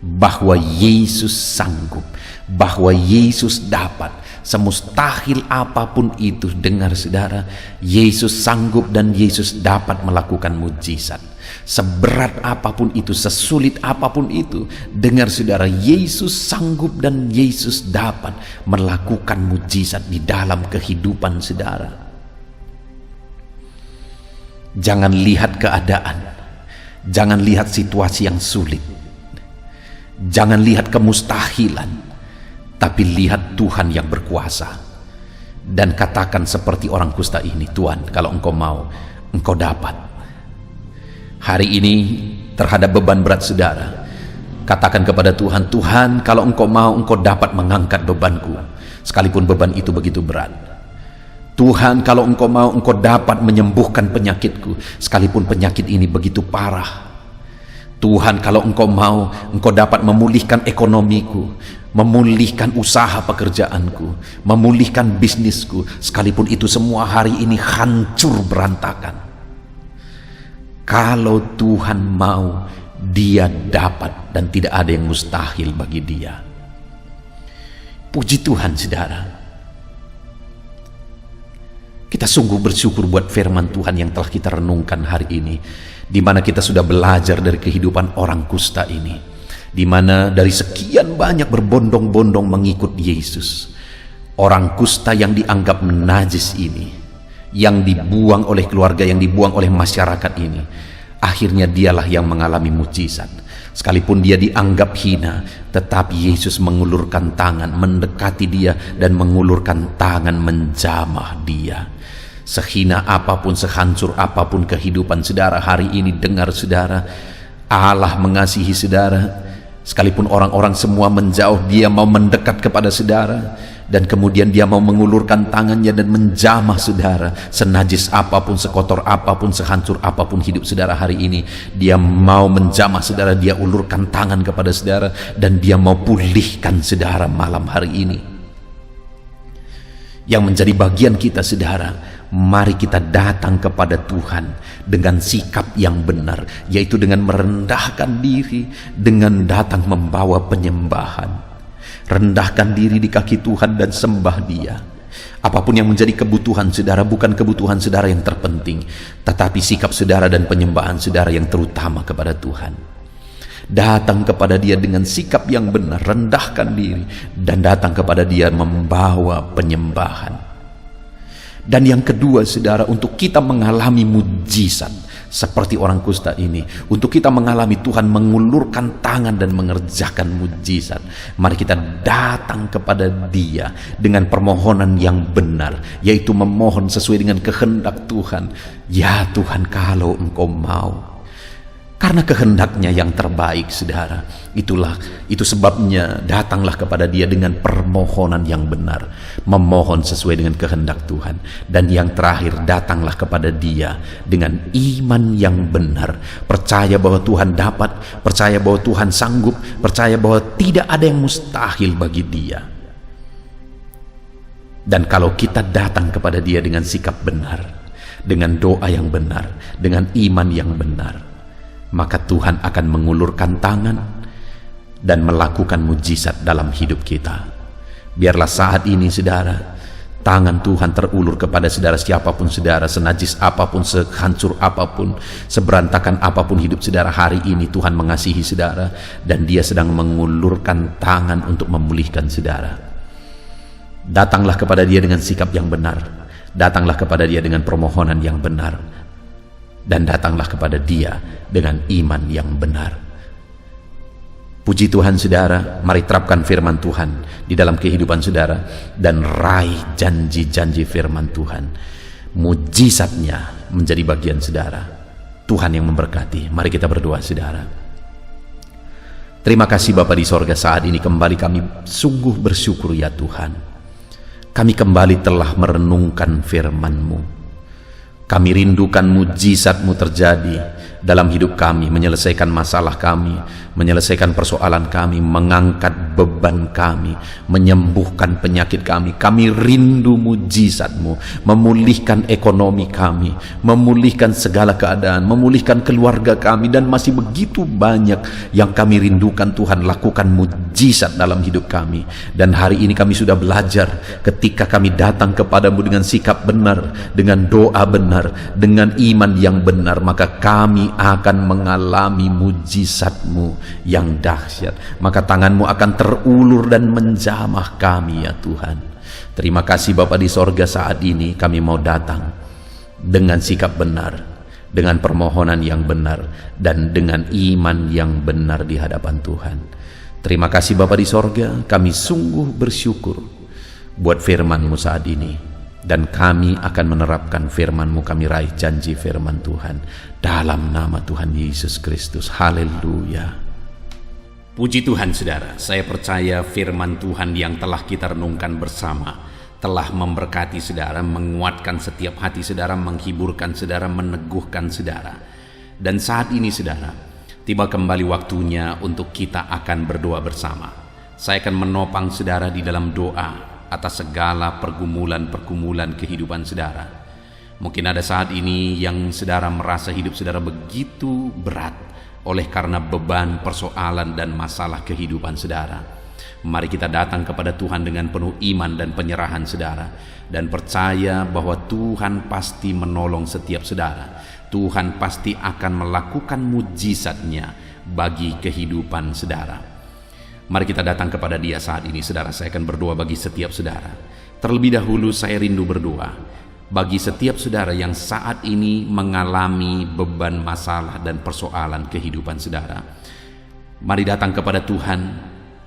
Bahwa Yesus sanggup, bahwa Yesus dapat, semustahil apapun itu. Dengar, saudara, Yesus sanggup dan Yesus dapat melakukan mujizat. Seberat apapun itu, sesulit apapun itu, dengar, saudara, Yesus sanggup dan Yesus dapat melakukan mujizat di dalam kehidupan saudara. Jangan lihat keadaan, jangan lihat situasi yang sulit, jangan lihat kemustahilan, tapi lihat Tuhan yang berkuasa. Dan katakan seperti orang kusta ini, Tuhan, kalau engkau mau, engkau dapat. Hari ini terhadap beban berat saudara, katakan kepada Tuhan, Tuhan, kalau engkau mau, engkau dapat mengangkat bebanku, sekalipun beban itu begitu berat. Tuhan, kalau engkau mau, engkau dapat menyembuhkan penyakitku, sekalipun penyakit ini begitu parah. Tuhan, kalau engkau mau, engkau dapat memulihkan ekonomiku, memulihkan usaha pekerjaanku, memulihkan bisnisku, sekalipun itu semua hari ini hancur berantakan. Kalau Tuhan mau, dia dapat dan tidak ada yang mustahil bagi dia. Puji Tuhan, saudara. Kita sungguh bersyukur buat firman Tuhan yang telah kita renungkan hari ini, di mana kita sudah belajar dari kehidupan orang kusta ini, di mana dari sekian banyak berbondong-bondong mengikut Yesus, orang kusta yang dianggap najis ini yang dibuang oleh keluarga, yang dibuang oleh masyarakat ini, akhirnya dialah yang mengalami mujizat. Sekalipun dia dianggap hina, tetapi Yesus mengulurkan tangan, mendekati dia dan mengulurkan tangan menjamah dia. Sehina apapun, sehancur apapun kehidupan saudara hari ini, dengar saudara, Allah mengasihi saudara. Sekalipun orang-orang semua menjauh, dia mau mendekat kepada saudara, dan kemudian dia mau mengulurkan tangannya dan menjamah saudara. Senajis apapun, sekotor apapun, sehancur apapun hidup saudara hari ini, dia mau menjamah saudara, dia ulurkan tangan kepada saudara, dan dia mau pulihkan saudara malam hari ini. Yang menjadi bagian kita saudara, mari kita datang kepada Tuhan dengan sikap yang benar, yaitu dengan merendahkan diri, dengan datang membawa penyembahan. Rendahkan diri di kaki Tuhan dan sembah Dia. Apapun yang menjadi kebutuhan saudara, bukan kebutuhan saudara yang terpenting, tetapi sikap saudara dan penyembahan saudara yang terutama kepada Tuhan. Datang kepada Dia dengan sikap yang benar, rendahkan diri, dan datang kepada Dia membawa penyembahan. Dan yang kedua saudara, untuk kita mengalami mujizat seperti orang kusta ini, untuk kita mengalami Tuhan mengulurkan tangan dan mengerjakan mujizat, mari kita datang kepada Dia dengan permohonan yang benar, yaitu memohon sesuai dengan kehendak Tuhan. Ya Tuhan, kalau Engkau mau, karena kehendaknya yang terbaik saudara, itu sebabnya datanglah kepada Dia dengan permohonan yang benar, memohon sesuai dengan kehendak Tuhan. Dan yang terakhir, datanglah kepada Dia dengan iman yang benar, percaya bahwa Tuhan dapat, percaya bahwa Tuhan sanggup, percaya bahwa tidak ada yang mustahil bagi Dia. Dan kalau kita datang kepada Dia dengan sikap benar, dengan doa yang benar, dengan iman yang benar, maka Tuhan akan mengulurkan tangan dan melakukan mujizat dalam hidup kita. Biarlah saat ini saudara, tangan Tuhan terulur kepada saudara, siapapun saudara, senajis apapun, sehancur apapun, seberantakan apapun hidup saudara hari ini, Tuhan mengasihi saudara dan Dia sedang mengulurkan tangan untuk memulihkan saudara. Datanglah kepada Dia dengan sikap yang benar, datanglah kepada Dia dengan permohonan yang benar, dan datanglah kepada Dia dengan iman yang benar. Puji Tuhan saudara, mari terapkan firman Tuhan di dalam kehidupan saudara dan raih janji-janji firman Tuhan. Mujizatnya menjadi bagian saudara. Tuhan yang memberkati. Mari kita berdoa saudara. Terima kasih Bapa di sorga, saat ini kembali kami sungguh bersyukur ya Tuhan. Kami kembali telah merenungkan firman-Mu. Kami rindukan mujizat-Mu terjadi dalam hidup kami, menyelesaikan masalah kami, menyelesaikan persoalan kami, mengangkat beban kami, menyembuhkan penyakit kami. Kami rindu mujizat-Mu, memulihkan ekonomi kami, memulihkan segala keadaan, memulihkan keluarga kami, dan masih begitu banyak yang kami rindukan. Tuhan, lakukan mujizat dalam hidup kami. Dan hari ini kami sudah belajar, ketika kami datang kepadamu dengan sikap benar, dengan doa benar, dengan iman yang benar, maka kami akan mengalami mujizat-Mu yang dahsyat. Maka tangan-Mu akan terulur dan menjamah kami ya Tuhan. Terima kasih Bapa di sorga, saat ini kami mau datang dengan sikap benar, dengan permohonan yang benar, dan dengan iman yang benar di hadapan Tuhan. Terima kasih Bapa di sorga, kami sungguh bersyukur buat firman-Mu saat ini. Dan kami akan menerapkan firman-Mu, kami raih janji firman Tuhan dalam nama Tuhan Yesus Kristus. Haleluya. Puji Tuhan saudara, saya percaya firman Tuhan yang telah kita renungkan bersama telah memberkati saudara, menguatkan setiap hati saudara, menghiburkan saudara, meneguhkan saudara. Dan saat ini saudara, tiba kembali waktunya untuk kita akan berdoa bersama. Saya akan menopang saudara di dalam doa atas segala pergumulan-pergumulan kehidupan saudara. Mungkin ada saat ini yang saudara merasa hidup saudara begitu berat oleh karena beban, persoalan, dan masalah kehidupan saudara. Mari kita datang kepada Tuhan dengan penuh iman dan penyerahan saudara, dan percaya bahwa Tuhan pasti menolong setiap saudara. Tuhan pasti akan melakukan mujizat-Nya bagi kehidupan saudara. Mari kita datang kepada Dia saat ini saudara. Saya akan berdoa bagi setiap saudara. Terlebih dahulu saya rindu berdoa bagi setiap saudara yang saat ini mengalami beban masalah dan persoalan kehidupan saudara. Mari datang kepada Tuhan,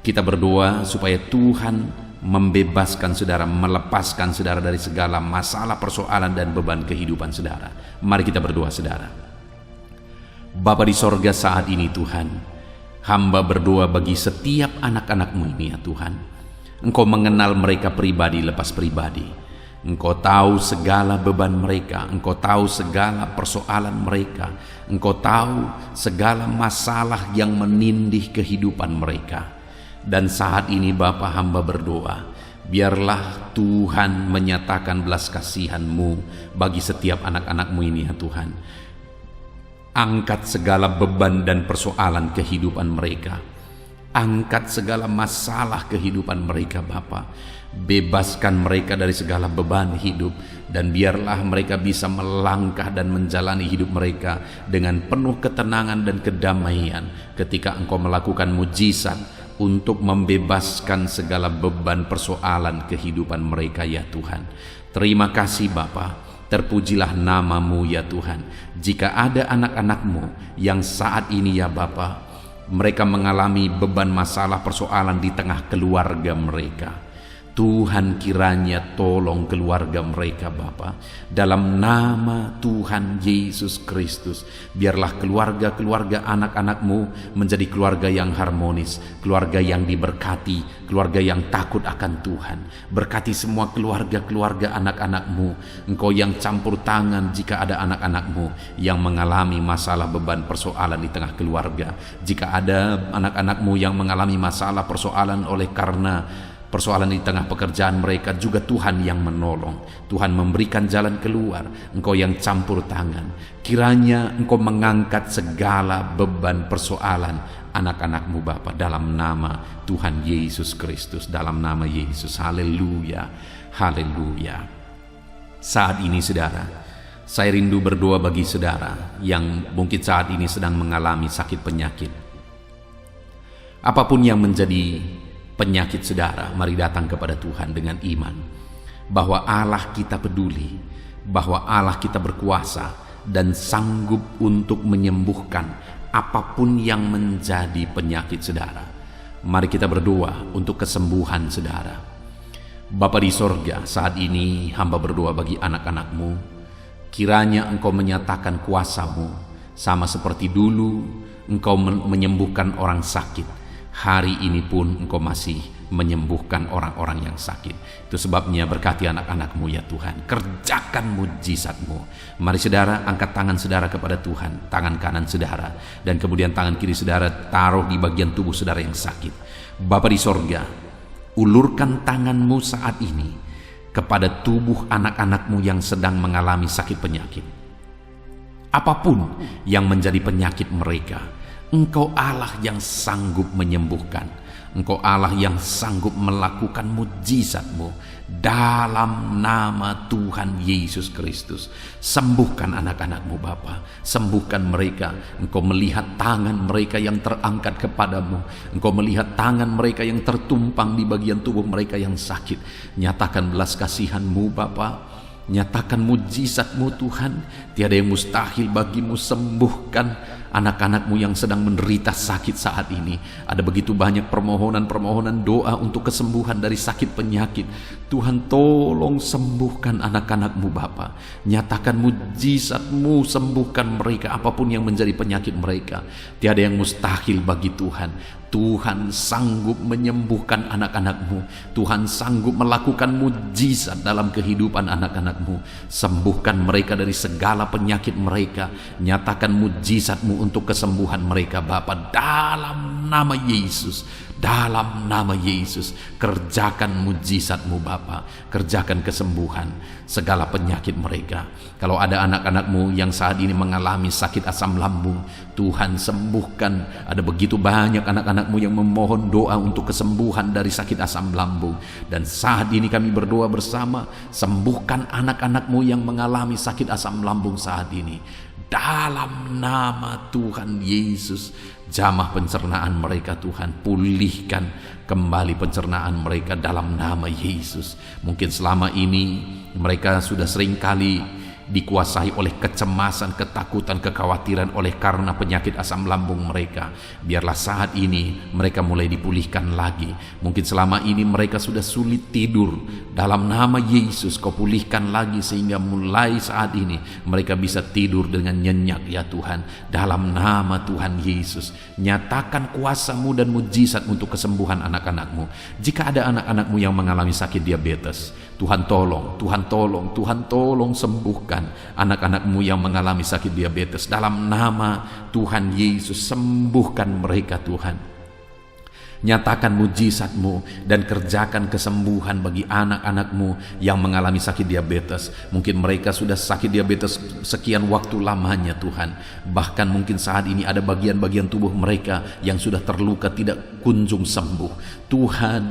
kita berdoa supaya Tuhan membebaskan saudara, melepaskan saudara dari segala masalah, persoalan dan beban kehidupan saudara. Mari kita berdoa saudara. Bapa di sorga, saat ini Tuhan, hamba berdoa bagi setiap anak-anak-Mu ini ya Tuhan. Engkau mengenal mereka pribadi lepas pribadi. Engkau tahu segala beban mereka, Engkau tahu segala persoalan mereka, Engkau tahu segala masalah yang menindih kehidupan mereka. Dan saat ini Bapa, hamba berdoa, biarlah Tuhan menyatakan belas kasihan-Mu bagi setiap anak-anak-Mu ini ya Tuhan. Angkat segala beban dan persoalan kehidupan mereka. Angkat segala masalah kehidupan mereka Bapa. Bebaskan mereka dari segala beban hidup, dan biarlah mereka bisa melangkah dan menjalani hidup mereka dengan penuh ketenangan dan kedamaian ketika Engkau melakukan mujizat untuk membebaskan segala beban persoalan kehidupan mereka ya Tuhan. Terima kasih Bapa, terpujilah nama-Mu ya Tuhan. Jika ada anak-anak-Mu yang saat ini ya Bapa, mereka mengalami beban masalah persoalan di tengah keluarga mereka, Tuhan kiranya tolong keluarga mereka Bapa. Dalam nama Tuhan Yesus Kristus, biarlah keluarga-keluarga anak-anak-Mu menjadi keluarga yang harmonis, keluarga yang diberkati, keluarga yang takut akan Tuhan. Berkati semua keluarga-keluarga anak-anak-Mu. Engkau yang campur tangan jika ada anak-anak-Mu yang mengalami masalah beban persoalan di tengah keluarga. Jika ada anak-anak-Mu yang mengalami masalah persoalan oleh karena persoalan di tengah pekerjaan mereka, juga Tuhan yang menolong. Tuhan memberikan jalan keluar. Engkau yang campur tangan. Kiranya Engkau mengangkat segala beban persoalan anak-anak-Mu Bapa, dalam nama Tuhan Yesus Kristus, dalam nama Yesus. Haleluya, haleluya. Saat ini saudara, saya rindu berdoa bagi saudara yang mungkin saat ini sedang mengalami sakit penyakit. Apapun yang menjadi penyakit saudara, mari datang kepada Tuhan dengan iman bahwa Allah kita peduli, bahwa Allah kita berkuasa dan sanggup untuk menyembuhkan apapun yang menjadi penyakit saudara. Mari kita berdoa untuk kesembuhan saudara. Bapa di sorga, saat ini hamba berdoa bagi anak-anak-Mu, kiranya Engkau menyatakan kuasa-Mu sama seperti dulu Engkau menyembuhkan orang sakit. Hari ini pun Engkau masih menyembuhkan orang-orang yang sakit. Itu sebabnya berkati anak-anak-Mu ya Tuhan. Kerjakan mujizat-Mu. Mari saudara, angkat tangan saudara kepada Tuhan. Tangan kanan saudara, dan kemudian tangan kiri saudara taruh di bagian tubuh saudara yang sakit. Bapa di sorga, ulurkan tangan-Mu saat ini kepada tubuh anak-anak-Mu yang sedang mengalami sakit penyakit. Apapun yang menjadi penyakit mereka, Engkau Allah yang sanggup menyembuhkan. Engkau Allah yang sanggup melakukan mujizat-Mu. Dalam nama Tuhan Yesus Kristus, sembuhkan anak-anak-Mu Bapa. Sembuhkan mereka. Engkau melihat tangan mereka yang terangkat kepadamu. Engkau melihat tangan mereka yang tertumpang di bagian tubuh mereka yang sakit. Nyatakan belas kasihan-Mu Bapa. Nyatakan mujizat-Mu Tuhan. Tiada yang mustahil bagi-Mu. Sembuhkan anak-anak-Mu yang sedang menderita sakit saat ini. Ada begitu banyak permohonan-permohonan doa untuk kesembuhan dari sakit penyakit. Tuhan tolong sembuhkan anak-anak-Mu Bapa. Nyatakan mujizat-Mu, sembuhkan mereka apapun yang menjadi penyakit mereka. Tiada yang mustahil bagi Tuhan. Tuhan sanggup menyembuhkan anak-anak-Mu. Tuhan sanggup melakukan mujizat dalam kehidupan anak-anak-Mu. Sembuhkan mereka dari segala penyakit mereka. Nyatakan mujizat-Mu untuk kesembuhan mereka Bapa, dalam nama Yesus. Dalam nama Yesus, kerjakan mujizat-Mu Bapa. Kerjakan kesembuhan segala penyakit mereka. Kalau ada anak-anak-Mu yang saat ini mengalami sakit asam lambung, Tuhan sembuhkan. Ada begitu banyak anak-anak-Mu yang memohon doa untuk kesembuhan dari sakit asam lambung. Dan saat ini kami berdoa bersama, sembuhkan anak-anak-Mu yang mengalami sakit asam lambung saat ini. Dalam nama Tuhan Yesus, jamah pencernaan mereka Tuhan, pulihkan kembali pencernaan mereka dalam nama Yesus. Mungkin selama ini mereka sudah seringkali dikuasai oleh kecemasan, ketakutan, kekhawatiran oleh karena penyakit asam lambung mereka. Biarlah saat ini mereka mulai dipulihkan lagi. Mungkin selama ini mereka sudah sulit tidur. Dalam nama Yesus, Kau pulihkan lagi sehingga mulai saat ini mereka bisa tidur dengan nyenyak ya Tuhan. Dalam nama Tuhan Yesus, nyatakan kuasa-Mu dan mujizat untuk kesembuhan anak-anak-Mu. Jika ada anak-anak-Mu yang mengalami sakit diabetes, Tuhan tolong, Tuhan tolong, Tuhan tolong sembuhkan anak-anak-Mu yang mengalami sakit diabetes. Dalam nama Tuhan Yesus, sembuhkan mereka Tuhan. Nyatakan mujizat-Mu dan kerjakan kesembuhan bagi anak-anak-Mu yang mengalami sakit diabetes. Mungkin mereka sudah sakit diabetes sekian waktu lamanya Tuhan. Bahkan mungkin saat ini ada bagian-bagian tubuh mereka yang sudah terluka tidak kunjung sembuh. Tuhan,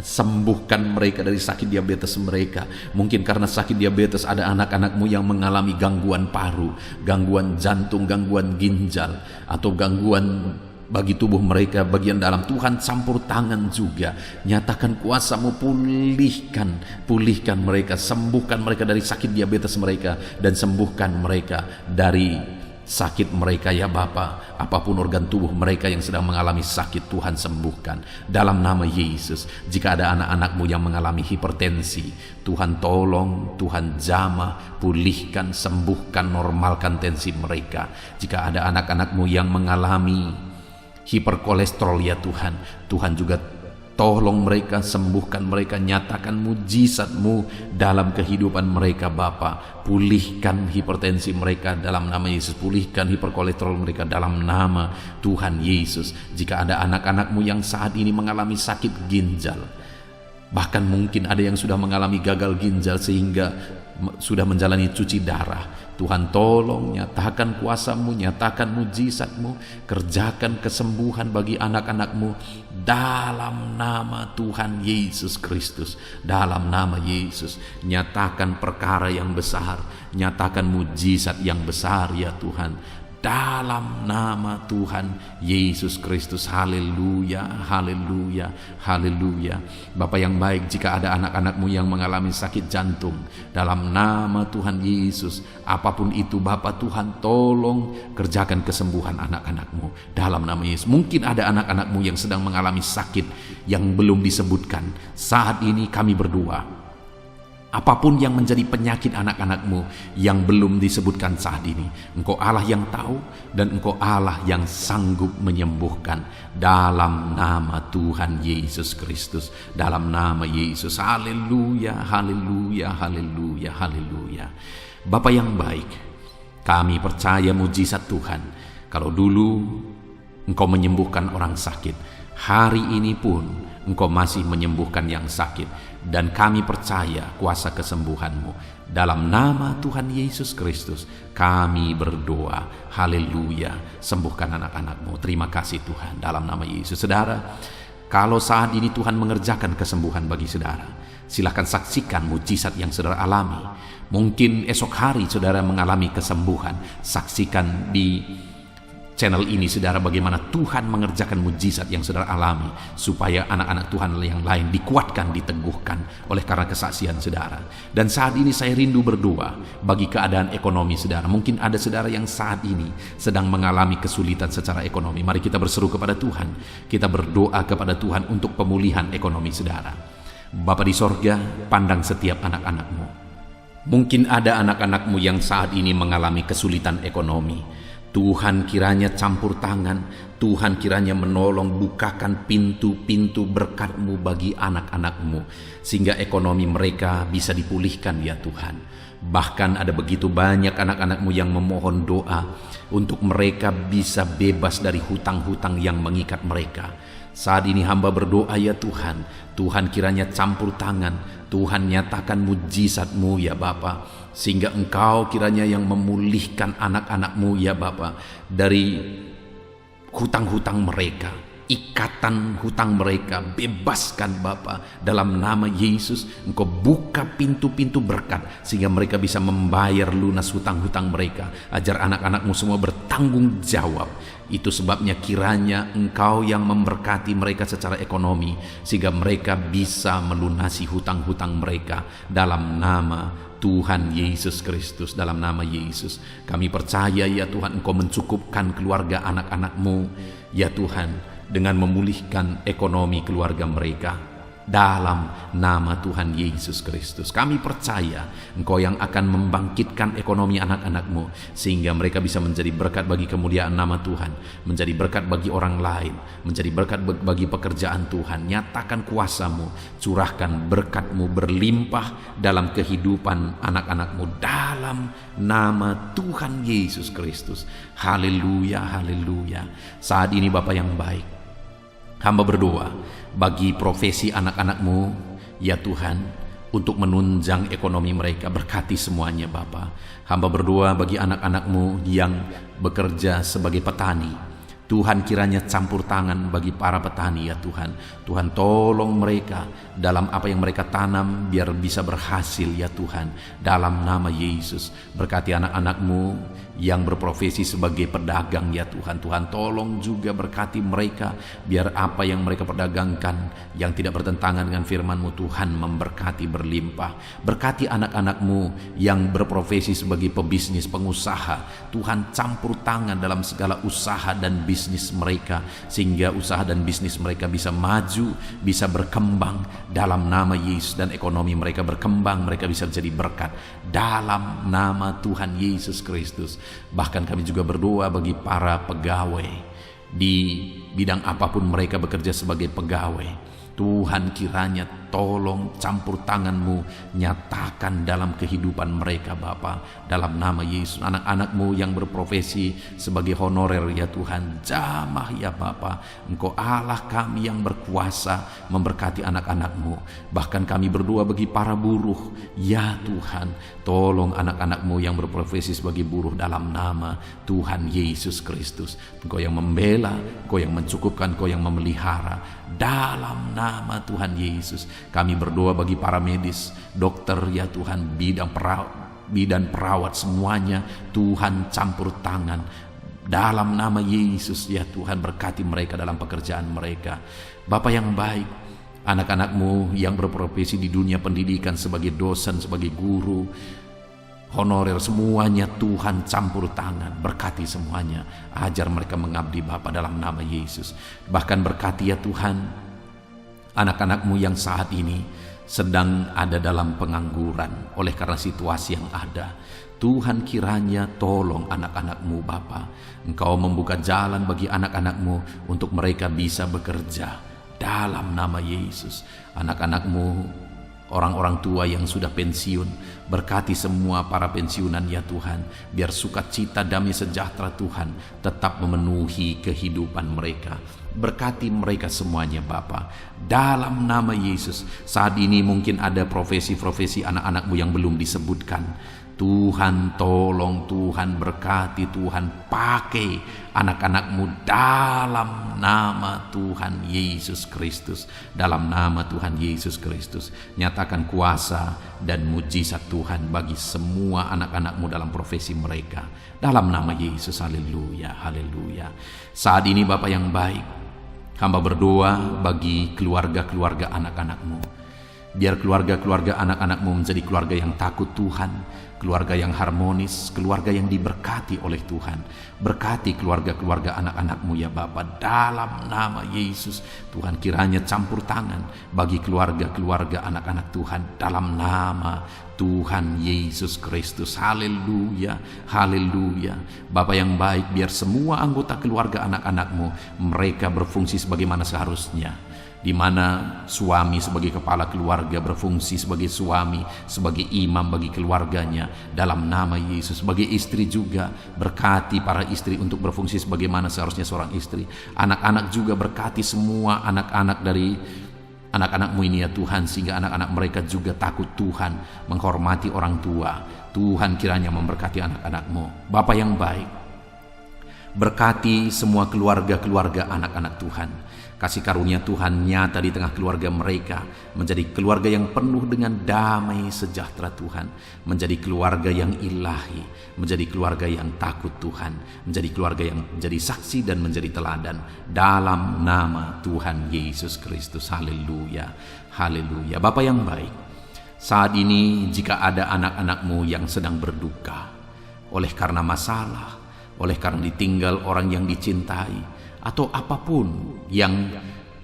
sembuhkan mereka dari sakit diabetes mereka. Mungkin karena sakit diabetes ada anak-anak-Mu yang mengalami gangguan paru, gangguan jantung, gangguan ginjal, atau gangguan bagi tubuh mereka bagian dalam. Tuhan campur tangan juga, nyatakan kuasa-Mu, pulihkan mereka, sembuhkan mereka dari sakit diabetes mereka, dan sembuhkan mereka dari sakit mereka ya Bapa. Apapun organ tubuh mereka yang sedang mengalami sakit, Tuhan sembuhkan dalam nama Yesus. Jika ada anak-anak-Mu yang mengalami hipertensi, Tuhan tolong, Tuhan jamah, pulihkan, sembuhkan, normalkan tensi mereka. Jika ada anak-anak-Mu yang mengalami hiperkolesterol ya Tuhan, Tuhan juga tolong mereka, sembuhkan mereka, nyatakan mujizat-Mu dalam kehidupan mereka Bapa. Pulihkan hipertensi mereka dalam nama Yesus, pulihkan hiperkolesterol mereka dalam nama Tuhan Yesus. Jika ada anak-anak-Mu yang saat ini mengalami sakit ginjal, bahkan mungkin ada yang sudah mengalami gagal ginjal sehingga sudah menjalani cuci darah, Tuhan tolong, nyatakan kuasa-Mu, nyatakan mujizat-Mu, kerjakan kesembuhan bagi anak-anak-Mu dalam nama Tuhan Yesus Kristus. Dalam nama Yesus, nyatakan perkara yang besar, nyatakan mujizat yang besar ya Tuhan. Dalam nama Tuhan Yesus Kristus. Haleluya, haleluya, haleluya. Bapa yang baik, jika ada anak-anak-Mu yang mengalami sakit jantung, dalam nama Tuhan Yesus, apapun itu Bapa, Tuhan tolong kerjakan kesembuhan anak-anak-Mu dalam nama Yesus. Mungkin ada anak-anak-Mu yang sedang mengalami sakit yang belum disebutkan. Saat ini kami berdoa, apapun yang menjadi penyakit anak-anak-Mu yang belum disebutkan saat ini, Engkau Allah yang tahu dan Engkau Allah yang sanggup menyembuhkan dalam nama Tuhan Yesus Kristus. Dalam nama Yesus. Haleluya, haleluya, haleluya, haleluya. Bapa yang baik, kami percaya mujizat Tuhan. Kalau dulu Engkau menyembuhkan orang sakit, hari ini pun Engkau masih menyembuhkan yang sakit. Dan kami percaya kuasa kesembuhan-Mu. Dalam nama Tuhan Yesus Kristus kami berdoa. Haleluya. Sembuhkan anak-anak-Mu. Terima kasih Tuhan. Dalam nama Yesus. Saudara, kalau saat ini Tuhan mengerjakan kesembuhan bagi saudara, silakan saksikan mujizat yang saudara alami. Mungkin esok hari saudara mengalami kesembuhan. Saksikan di channel ini saudara bagaimana Tuhan mengerjakan mujizat yang saudara alami, supaya anak-anak Tuhan yang lain dikuatkan, diteguhkan oleh karena kesaksian saudara. Dan saat ini saya rindu berdoa bagi keadaan ekonomi saudara. Mungkin ada saudara yang saat ini sedang mengalami kesulitan secara ekonomi. Mari kita berseru kepada Tuhan, kita berdoa kepada Tuhan untuk pemulihan ekonomi saudara. Bapa di sorga, pandang setiap anak-anak-Mu. Mungkin ada anak-anak-Mu yang saat ini mengalami kesulitan ekonomi. Tuhan kiranya campur tangan, Tuhan kiranya menolong, bukakan pintu-pintu berkat-Mu bagi anak-anak-Mu, sehingga ekonomi mereka bisa dipulihkan ya Tuhan. Bahkan ada begitu banyak anak-anak-Mu yang memohon doa untuk mereka bisa bebas dari hutang-hutang yang mengikat mereka. Saat ini hamba berdoa ya Tuhan, Tuhan kiranya campur tangan, Tuhan nyatakan mujizat-Mu ya Bapa, sehingga Engkau kiranya yang memulihkan anak-anak-Mu ya Bapa dari hutang-hutang mereka. ikatan hutang mereka, bebaskan Bapa dalam nama Yesus. Engkau buka pintu-pintu berkat sehingga mereka bisa membayar lunas hutang-hutang mereka. Ajar anak-anakmu semua bertanggung jawab. Itu sebabnya kiranya Engkau yang memberkati mereka secara ekonomi sehingga mereka bisa melunasi hutang-hutang mereka dalam nama Tuhan Yesus Kristus. Dalam nama Yesus kami percaya ya Tuhan, Engkau mencukupkan keluarga anak-anakmu ya Tuhan, dengan memulihkan ekonomi keluarga mereka dalam nama Tuhan Yesus Kristus. Kami percaya Engkau yang akan membangkitkan ekonomi anak-anakmu sehingga mereka bisa menjadi berkat bagi kemuliaan nama Tuhan, menjadi berkat bagi orang lain, menjadi berkat bagi pekerjaan Tuhan. Nyatakan kuasa-Mu, curahkan berkat-Mu berlimpah dalam kehidupan anak-anakmu dalam nama Tuhan Yesus Kristus. Haleluya, haleluya. Saat ini Bapa yang baik, hamba berdoa bagi profesi anak-anakmu ya Tuhan, untuk menunjang ekonomi mereka. Berkati semuanya Bapa. Hamba berdoa bagi anak-anakmu yang bekerja sebagai petani. Tuhan kiranya campur tangan bagi para petani ya Tuhan. Tuhan tolong mereka dalam apa yang mereka tanam biar bisa berhasil ya Tuhan. Dalam nama Yesus, berkati anak-anakmu yang berprofesi sebagai pedagang ya Tuhan. Tuhan tolong juga berkati mereka biar apa yang mereka perdagangkan yang tidak bertentangan dengan firman-Mu Tuhan memberkati berlimpah. Berkati anak-anakmu yang berprofesi sebagai pebisnis, pengusaha. Tuhan campur tangan dalam segala usaha dan bisnis mereka sehingga usaha dan bisnis mereka bisa maju, bisa berkembang dalam nama Yesus, dan ekonomi mereka berkembang, mereka bisa menjadi berkat dalam nama Tuhan Yesus Kristus. Bahkan kami juga berdoa bagi para pegawai di bidang apapun mereka bekerja sebagai pegawai. Tuhan kiranya tolong campur tangan-Mu nyatakan dalam kehidupan mereka Bapa, dalam nama Yesus. Anak-anak-Mu yang berprofesi sebagai honorer ya Tuhan, jamah ya Bapa. Engkau Allah kami yang berkuasa memberkati anak-anak-Mu. Bahkan kami berdoa bagi para buruh ya Tuhan, tolong anak-anak-Mu yang berprofesi sebagai buruh dalam nama Tuhan Yesus Kristus. Engkau yang membela, Engkau yang mencukupkan, Engkau yang memelihara dalam nama Tuhan Yesus. Kami berdoa bagi para medis, dokter ya Tuhan, bidan perawat semuanya. Tuhan campur tangan dalam nama Yesus ya Tuhan, berkati mereka dalam pekerjaan mereka. Bapa yang baik, anak-anak-Mu yang berprofesi di dunia pendidikan sebagai dosen, sebagai guru, honorer, semuanya Tuhan campur tangan, berkati semuanya. Ajar mereka mengabdi Bapa dalam nama Yesus. Bahkan berkati ya Tuhan anak-anak-Mu yang saat ini sedang ada dalam pengangguran oleh karena situasi yang ada. Tuhan kiranya tolong anak-anak-Mu Bapa. Engkau membuka jalan bagi anak-anak-Mu untuk mereka bisa bekerja dalam nama Yesus. Anak-anak-Mu, orang-orang tua yang sudah pensiun, berkati semua para pensiunan ya Tuhan, biar sukacita damai sejahtera Tuhan tetap memenuhi kehidupan mereka. Berkati mereka semuanya Bapa, dalam nama Yesus. Saat ini mungkin ada profesi-profesi anak-anak-Mu yang belum disebutkan. Tuhan tolong, Tuhan berkati, Tuhan pakai anak-anak-Mu dalam nama Tuhan Yesus Kristus. Dalam nama Tuhan Yesus Kristus, nyatakan kuasa dan mujizat Tuhan bagi semua anak-anak-Mu dalam profesi mereka, dalam nama Yesus. Haleluya, haleluya. Saat ini Bapa yang baik, hamba berdoa bagi keluarga-keluarga anak-anak-Mu. Biar keluarga-keluarga anak-anak-Mu menjadi keluarga yang takut Tuhan, keluarga yang harmonis, keluarga yang diberkati oleh Tuhan. Berkati keluarga-keluarga anak-anak-Mu ya Bapa, dalam nama Yesus. Tuhan kiranya campur tangan bagi keluarga-keluarga anak-anak Tuhan dalam nama Tuhan Yesus Kristus. Haleluya, haleluya. Bapa yang baik, biar semua anggota keluarga anak-anak-Mu mereka berfungsi sebagaimana seharusnya, di mana suami sebagai kepala keluarga berfungsi sebagai suami, sebagai imam bagi keluarganya dalam nama Yesus. Sebagai istri juga, berkati para istri untuk berfungsi sebagaimana seharusnya seorang istri. Anak-anak juga berkati semua anak-anak dari anak-anak-Mu ini ya Tuhan, sehingga anak-anak mereka juga takut Tuhan, menghormati orang tua. Tuhan kiranya memberkati anak-anak-Mu. Bapa yang baik, Berkati semua keluarga-keluarga anak-anak Tuhan. Kasih karunia Tuhan nyata di tengah keluarga mereka, menjadi keluarga yang penuh dengan damai sejahtera Tuhan, menjadi keluarga yang ilahi, menjadi keluarga yang takut Tuhan, menjadi keluarga yang menjadi saksi dan menjadi teladan dalam nama Tuhan Yesus Kristus. Haleluya, haleluya. Bapa yang baik, saat ini jika ada anak-anak-Mu yang sedang berduka oleh karena masalah, oleh karena ditinggal orang yang dicintai, atau apapun yang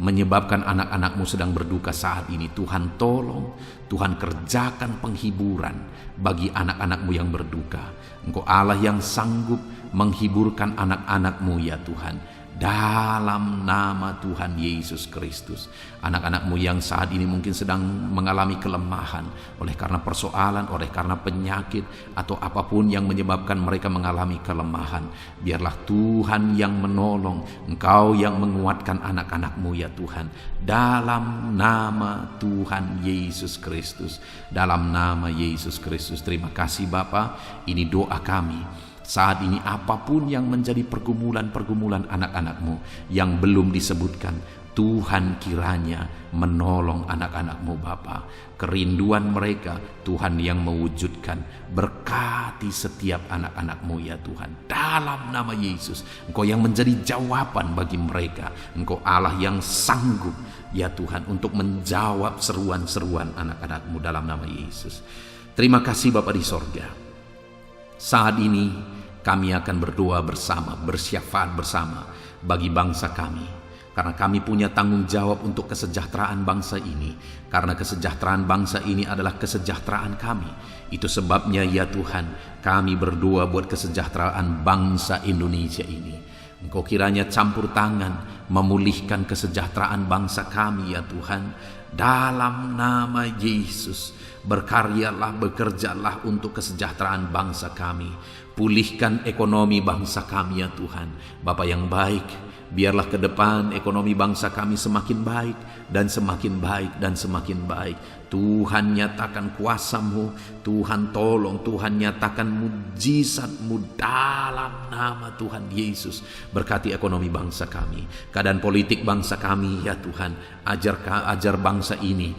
menyebabkan anak-anak-Mu sedang berduka saat ini, Tuhan tolong, Tuhan kerjakan penghiburan bagi anak-anak-Mu yang berduka. Engkau Allah yang sanggup menghiburkan anak-anak-Mu ya Tuhan, dalam nama Tuhan Yesus Kristus. Anak-anak-Mu yang saat ini mungkin sedang mengalami kelemahan oleh karena persoalan, oleh karena penyakit, atau apapun yang menyebabkan mereka mengalami kelemahan, biarlah Tuhan yang menolong, Engkau yang menguatkan anak-anak-Mu ya Tuhan, dalam nama Tuhan Yesus Kristus, dalam nama Yesus Kristus. Terima kasih Bapa, ini doa kami. Saat ini apapun yang menjadi pergumulan-pergumulan anak-anak-Mu yang belum disebutkan, Tuhan kiranya menolong anak-anak-Mu Bapa. Kerinduan mereka Tuhan yang mewujudkan. Berkati setiap anak-anak-Mu ya Tuhan, dalam nama Yesus. Engkau yang menjadi jawaban bagi mereka. Engkau Allah yang sanggup ya Tuhan untuk menjawab seruan-seruan anak-anak-Mu dalam nama Yesus. Terima kasih Bapa di sorga. Saat ini kami akan berdoa bersama, bersyafaat bersama bagi bangsa kami. Karena kami punya tanggung jawab untuk kesejahteraan bangsa ini. Karena kesejahteraan bangsa ini adalah kesejahteraan kami. Itu sebabnya ya Tuhan, kami berdoa buat kesejahteraan bangsa Indonesia ini. Engkau kiranya campur tangan memulihkan kesejahteraan bangsa kami ya Tuhan, dalam nama Yesus. Berkaryalah, bekerjalah untuk kesejahteraan bangsa kami. Pulihkan ekonomi bangsa kami ya Tuhan. Bapa yang baik, biarlah ke depan ekonomi bangsa kami semakin baik dan semakin baik dan semakin baik. Tuhan nyatakan kuasa-Mu, Tuhan tolong, Tuhan nyatakan mujizat-Mu dalam nama Tuhan Yesus. Berkati ekonomi bangsa kami, keadaan politik bangsa kami ya Tuhan. Ajar bangsa ini,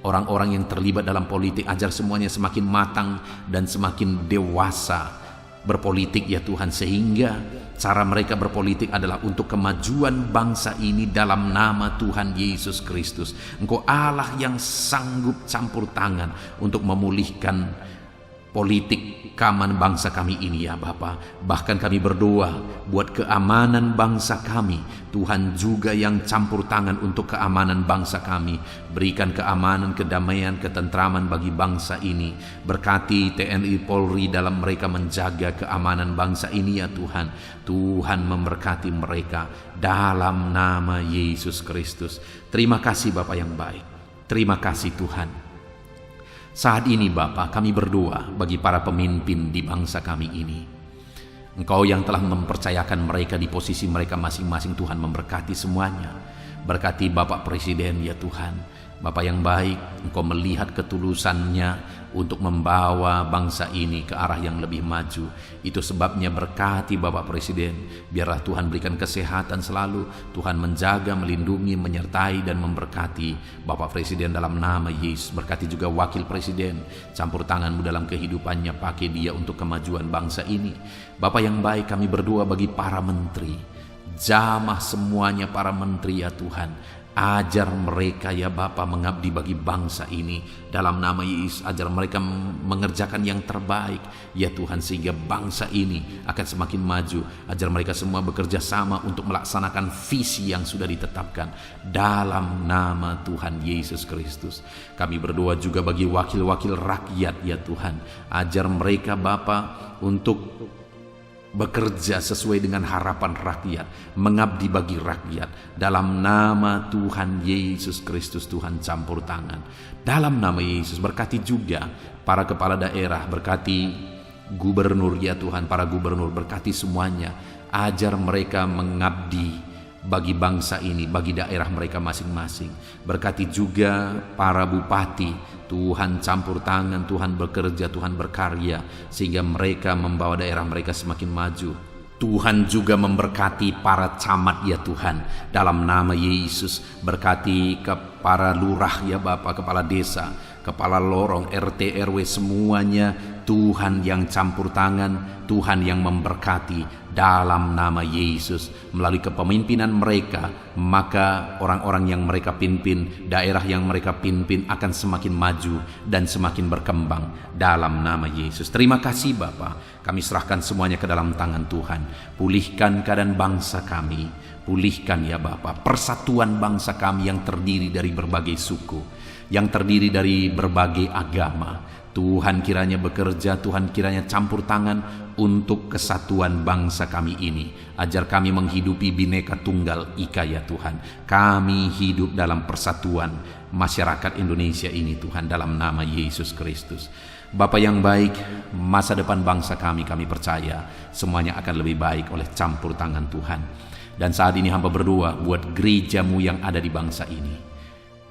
orang-orang yang terlibat dalam politik, ajar semuanya semakin matang dan semakin dewasa berpolitik ya Tuhan, sehingga cara mereka berpolitik adalah untuk kemajuan bangsa ini dalam nama Tuhan Yesus Kristus. Engkau Allah yang sanggup campur tangan untuk memulihkan politik keamanan bangsa kami ini ya Bapa. Bahkan kami berdoa buat keamanan bangsa kami. Tuhan juga yang campur tangan untuk keamanan bangsa kami. Berikan keamanan, kedamaian, ketentraman bagi bangsa ini. Berkati TNI Polri dalam mereka menjaga keamanan bangsa ini ya Tuhan. Tuhan memberkati mereka dalam nama Yesus Kristus. Terima kasih Bapa yang baik. Terima kasih Tuhan. Saat ini Bapa, kami berdoa bagi para pemimpin di bangsa kami ini. Engkau yang telah mempercayakan mereka di posisi mereka masing-masing, Tuhan memberkati semuanya. Berkati Bapak Presiden ya Tuhan. Bapak yang baik, Engkau melihat ketulusannya untuk membawa bangsa ini ke arah yang lebih maju. Itu sebabnya berkati Bapak Presiden. Biarlah Tuhan berikan kesehatan selalu. Tuhan menjaga, melindungi, menyertai dan memberkati Bapak Presiden dalam nama Yesus. Berkati juga Wakil Presiden. Campur tangan-Mu dalam kehidupannya. Pakai dia untuk kemajuan bangsa ini. Bapak yang baik, kami berdoa bagi para menteri. Jamah semuanya para menteri ya Tuhan. Ajar mereka ya Bapa mengabdi bagi bangsa ini dalam nama Yesus. Ajar mereka mengerjakan yang terbaik ya Tuhan, sehingga bangsa ini akan semakin maju. Ajar mereka semua bekerja sama untuk melaksanakan visi yang sudah ditetapkan dalam nama Tuhan Yesus Kristus. Kami berdoa juga bagi wakil-wakil rakyat ya Tuhan. Ajar mereka Bapa untuk bekerja sesuai dengan harapan rakyat, mengabdi bagi rakyat dalam nama Tuhan Yesus Kristus. Tuhan campur tangan dalam nama Yesus. Berkati juga para kepala daerah, berkati gubernur ya Tuhan, para gubernur, berkati semuanya. Ajar mereka mengabdi bagi bangsa ini, bagi daerah mereka masing-masing. Berkati juga para bupati. Tuhan campur tangan, Tuhan bekerja, Tuhan berkarya, sehingga mereka membawa daerah mereka semakin maju. Tuhan juga memberkati para camat ya Tuhan, dalam nama Yesus. Berkati ke para lurah ya Bapak, kepala desa, kepala lorong, RT RW semuanya. Tuhan yang campur tangan, Tuhan yang memberkati dalam nama Yesus. Melalui kepemimpinan mereka, maka orang-orang yang mereka pimpin, daerah yang mereka pimpin akan semakin maju dan semakin berkembang dalam nama Yesus. Terima kasih Bapa, kami serahkan semuanya ke dalam tangan Tuhan. Pulihkan keadaan bangsa kami, pulihkan ya Bapa persatuan bangsa kami yang terdiri dari berbagai suku, yang terdiri dari berbagai agama. Tuhan kiranya bekerja, Tuhan kiranya campur tangan untuk kesatuan bangsa kami ini. Ajar kami menghidupi Bhinneka Tunggal Ika ya Tuhan. Kami hidup dalam persatuan masyarakat Indonesia ini Tuhan, dalam nama Yesus Kristus. Bapa yang baik, masa depan bangsa kami percaya semuanya akan lebih baik oleh campur tangan Tuhan. Dan saat ini hamba berdoa buat gerejamu yang ada di bangsa ini,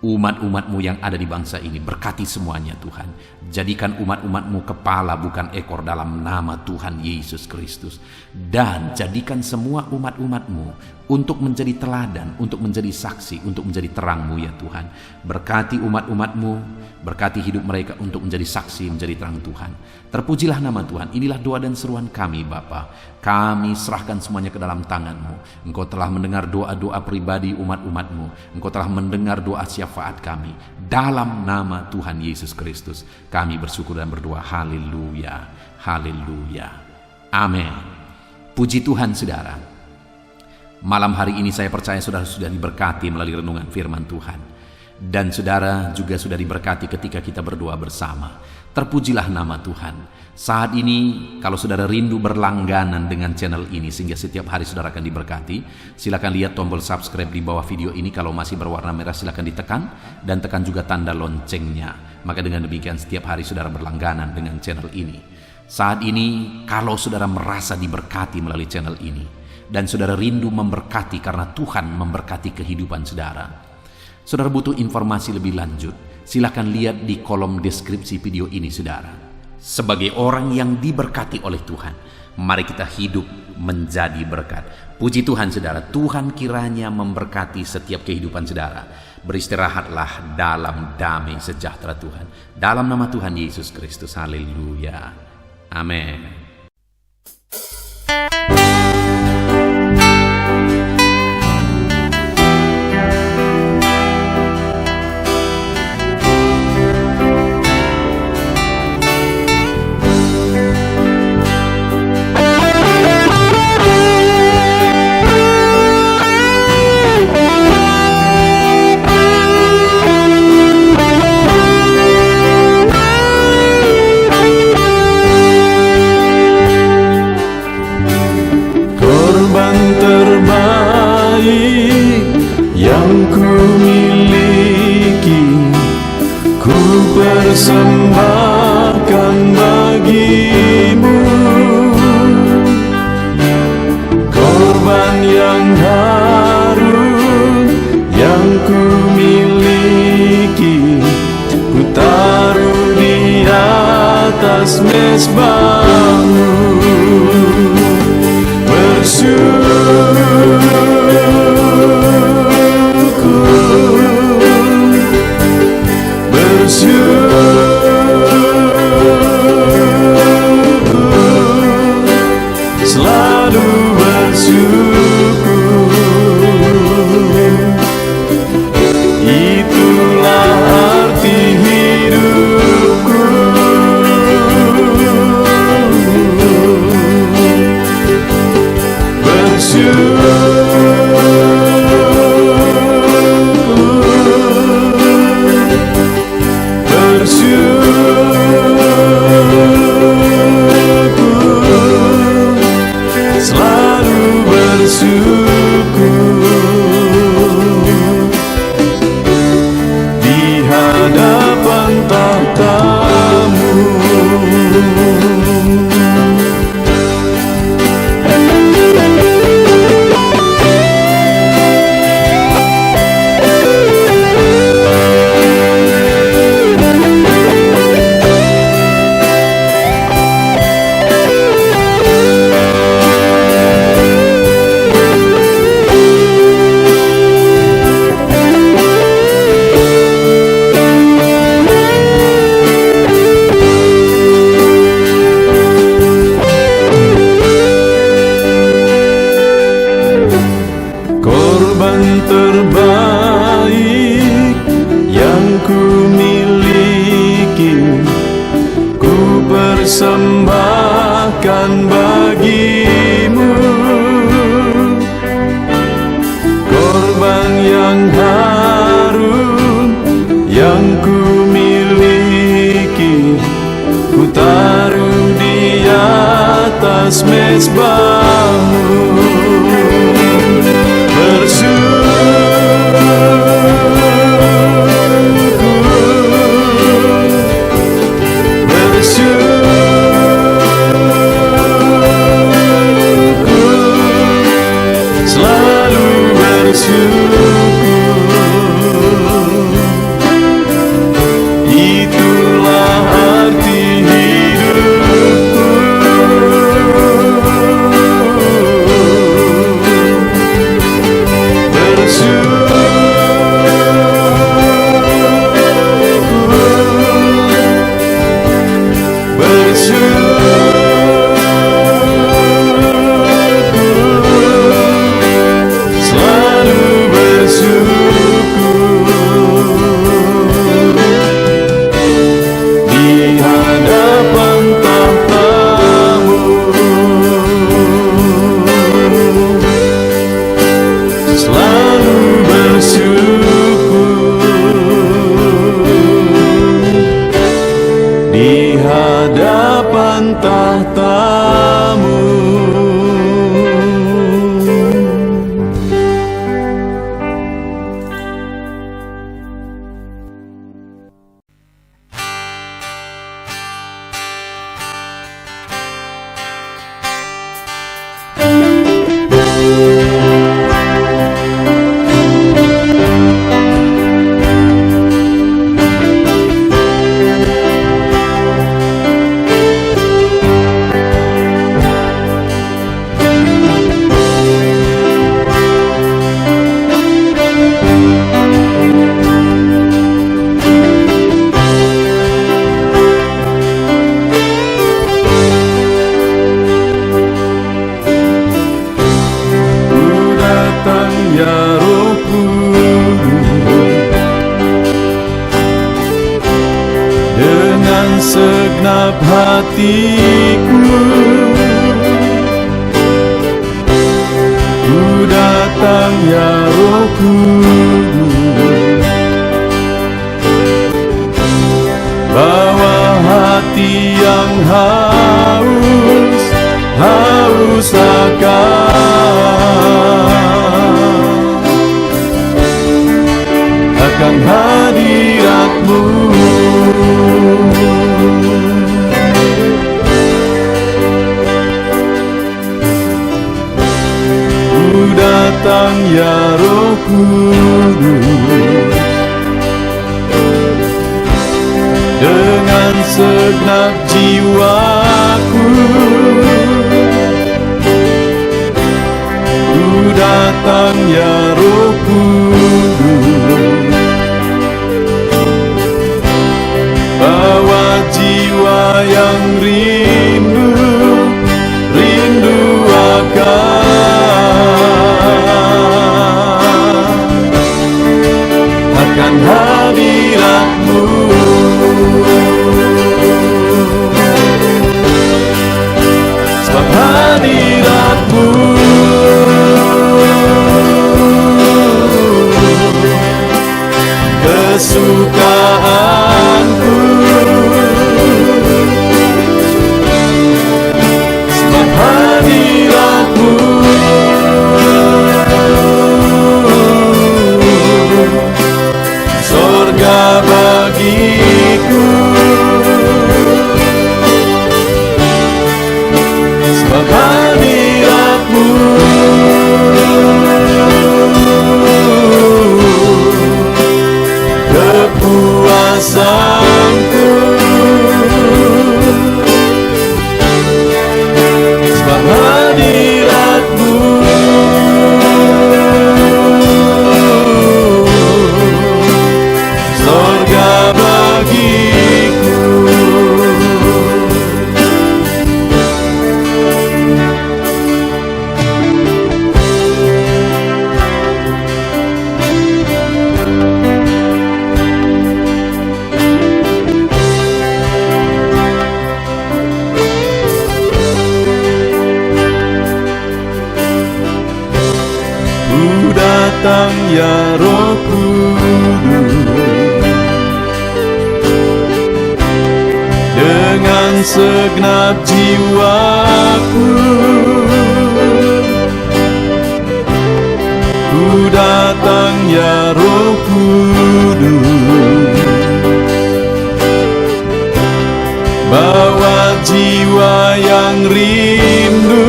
umat-umatmu yang ada di bangsa ini, berkati semuanya Tuhan. Jadikan umat-umatmu kepala bukan ekor dalam nama Tuhan Yesus Kristus. Dan jadikan semua umat-umatmu untuk menjadi teladan, untuk menjadi saksi, untuk menjadi terangmu ya Tuhan. Berkati umat-umatmu, berkati hidup mereka untuk menjadi saksi, menjadi terang Tuhan. Terpujilah nama Tuhan. Inilah doa dan seruan kami Bapa. Kami serahkan semuanya ke dalam tangan-Mu. Engkau telah mendengar doa-doa pribadi umat-umatmu. Engkau telah mendengar doa syafaat kami. Dalam nama Tuhan Yesus Kristus, kami bersyukur dan berdoa. Haleluya, haleluya, amin. Puji Tuhan saudara. Malam hari ini saya percaya saudara sudah diberkati melalui renungan firman Tuhan. Dan saudara juga sudah diberkati ketika kita berdoa bersama. Terpujilah nama Tuhan. Saat ini kalau saudara rindu berlangganan dengan channel ini sehingga setiap hari saudara akan diberkati, silakan lihat tombol subscribe di bawah video ini. Kalau masih berwarna merah silakan ditekan dan tekan juga tanda loncengnya. Maka dengan demikian setiap hari saudara berlangganan dengan channel ini. Saat ini kalau saudara merasa diberkati melalui channel ini dan saudara rindu memberkati karena Tuhan memberkati kehidupan saudara, saudara butuh informasi lebih lanjut, silakan lihat di kolom deskripsi video ini saudara. Sebagai orang yang diberkati oleh Tuhan, mari kita hidup menjadi berkat. Puji Tuhan saudara, Tuhan kiranya memberkati setiap kehidupan saudara. Beristirahatlah dalam damai sejahtera Tuhan. Dalam nama Tuhan Yesus Kristus, haleluya, amin. Persembahkan bagimu korban yang harum yang ku miliki, ku taruh di atas mezbahmu. Selalu bersyukur, itulah arti hidupku. atas mezbahmu. Segenap hatiku ku datang ya Roh Kudus, bawa hati yang haus akan hadirat-Mu. Datang ya Roh Kudus, dengan segenap jiwaku ku datang ya Roh Kudus, bawa jiwa yang rindu akan hadirat-Mu. Sebab hadirat-Mu kesukaanku. Sebab hadirat-Mu surga bagiku. Sebab hadirat-Mu kepuasanku. Sebab hadirat-Mu surga bagiku. Ku datang ya Roh Kudus, dengan segenap jiwaku. Ku datang ya Roh Kudus, bawa jiwa yang rindu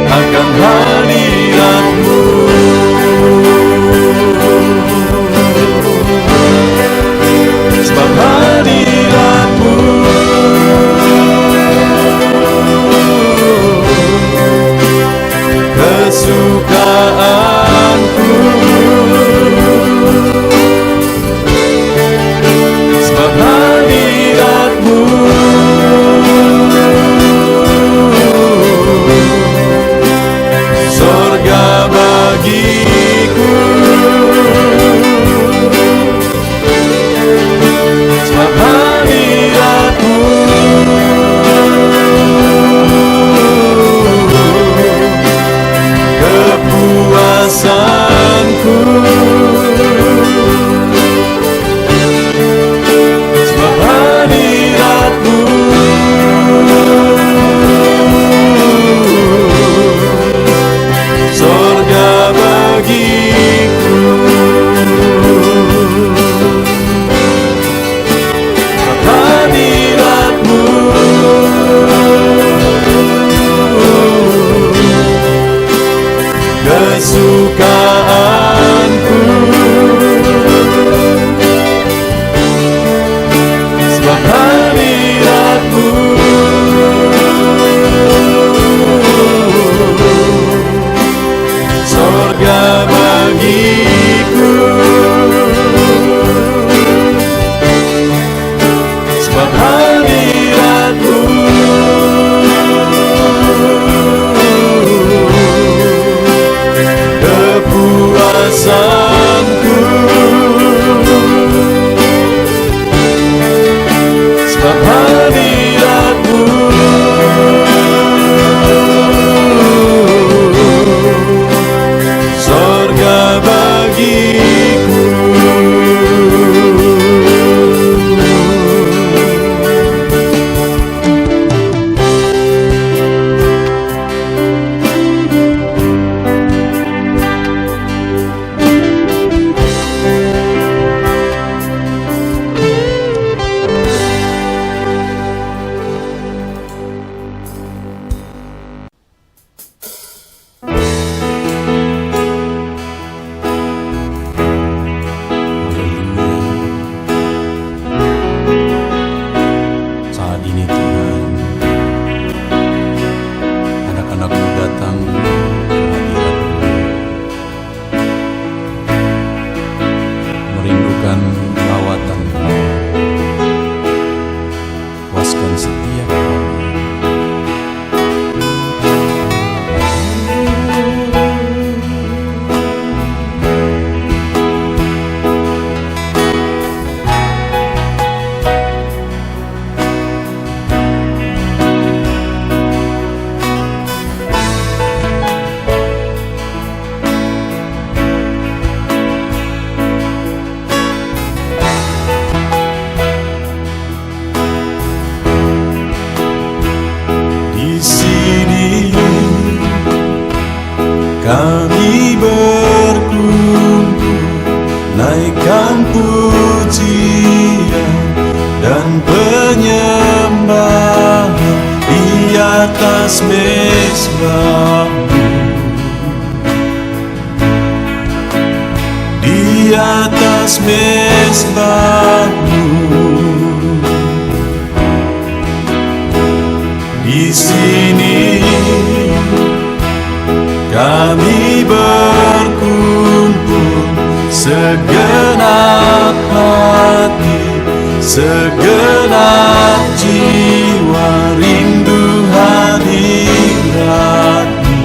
akan hadirat-Mu. Sebab hadirat-Mu kesukaanku. Sebab hadirat-Mu sorga bagiku. Sebab hadirat-Mu kepuasanku. Sebab hadirat-Mu sorga bagiku. Sebab hadirat-Mu kesukaanku. Sebab hadirat-Mu sorga bagiku. Sebab hadirat-Mu kepuasanku. Sebab hadirat-Mu sorga bagiku. Saat ini Tuhan, anak-anak-Mu datang ke hadirat-Mu, merindukan lawatan-Mu. Puaskan setiap kami. Kami berkumpul, naikkan pujian dan penyembahan di atas mezbah-Mu, di atas mezbah-Mu. Di sini kami berkumpul, segenap hati, segenap jiwa rindu hadirat-Mu.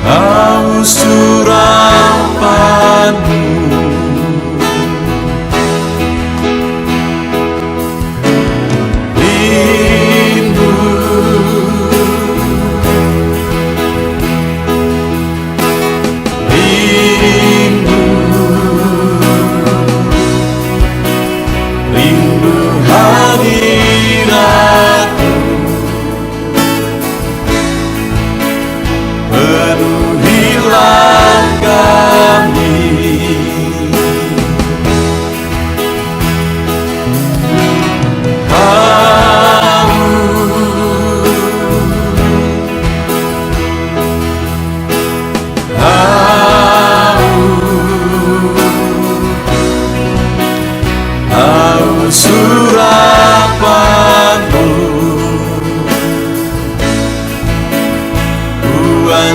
Haus urapan-Mu,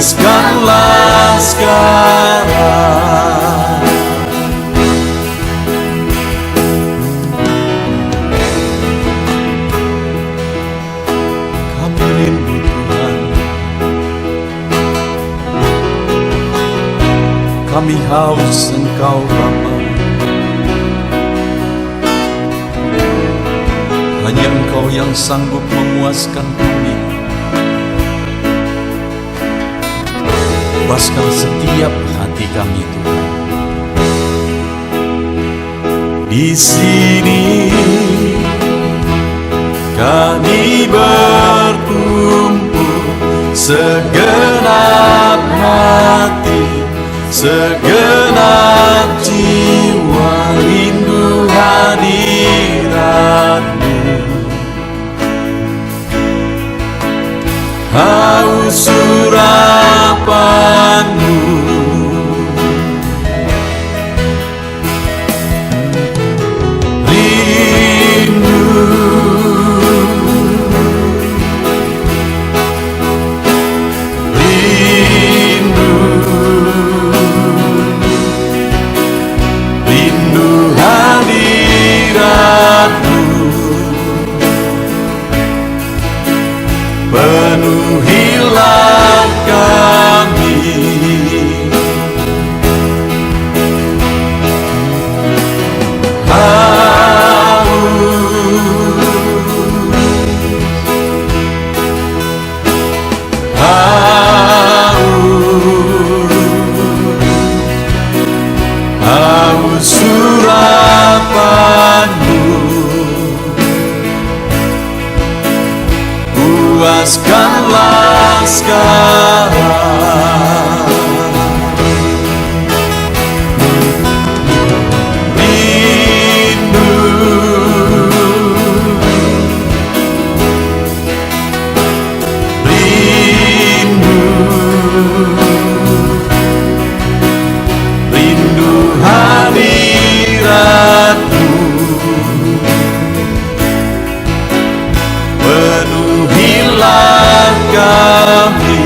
puaskanlah sekarang. Kami rindu Tuhan, kami haus Engkau Bapa. Hanya Engkau yang sanggup memuaskan kami. Puaskan setiap hati kami Tuhan. Di sini kami berkumpul, segenap hati, segenap jiwa rindu hadirat-Mu. Haus urapan-Mu, rindu, rindu, rindu hadirat-Mu. Penuhilah kami, haus urapan-Mu. Puaskanlah sekarang. Rindu, rindu, rindu hadirat-Mu. Penuhilah kami,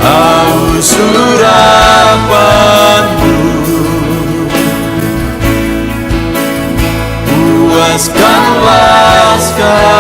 haus urapan-Mu. Puaskanlah sekarang.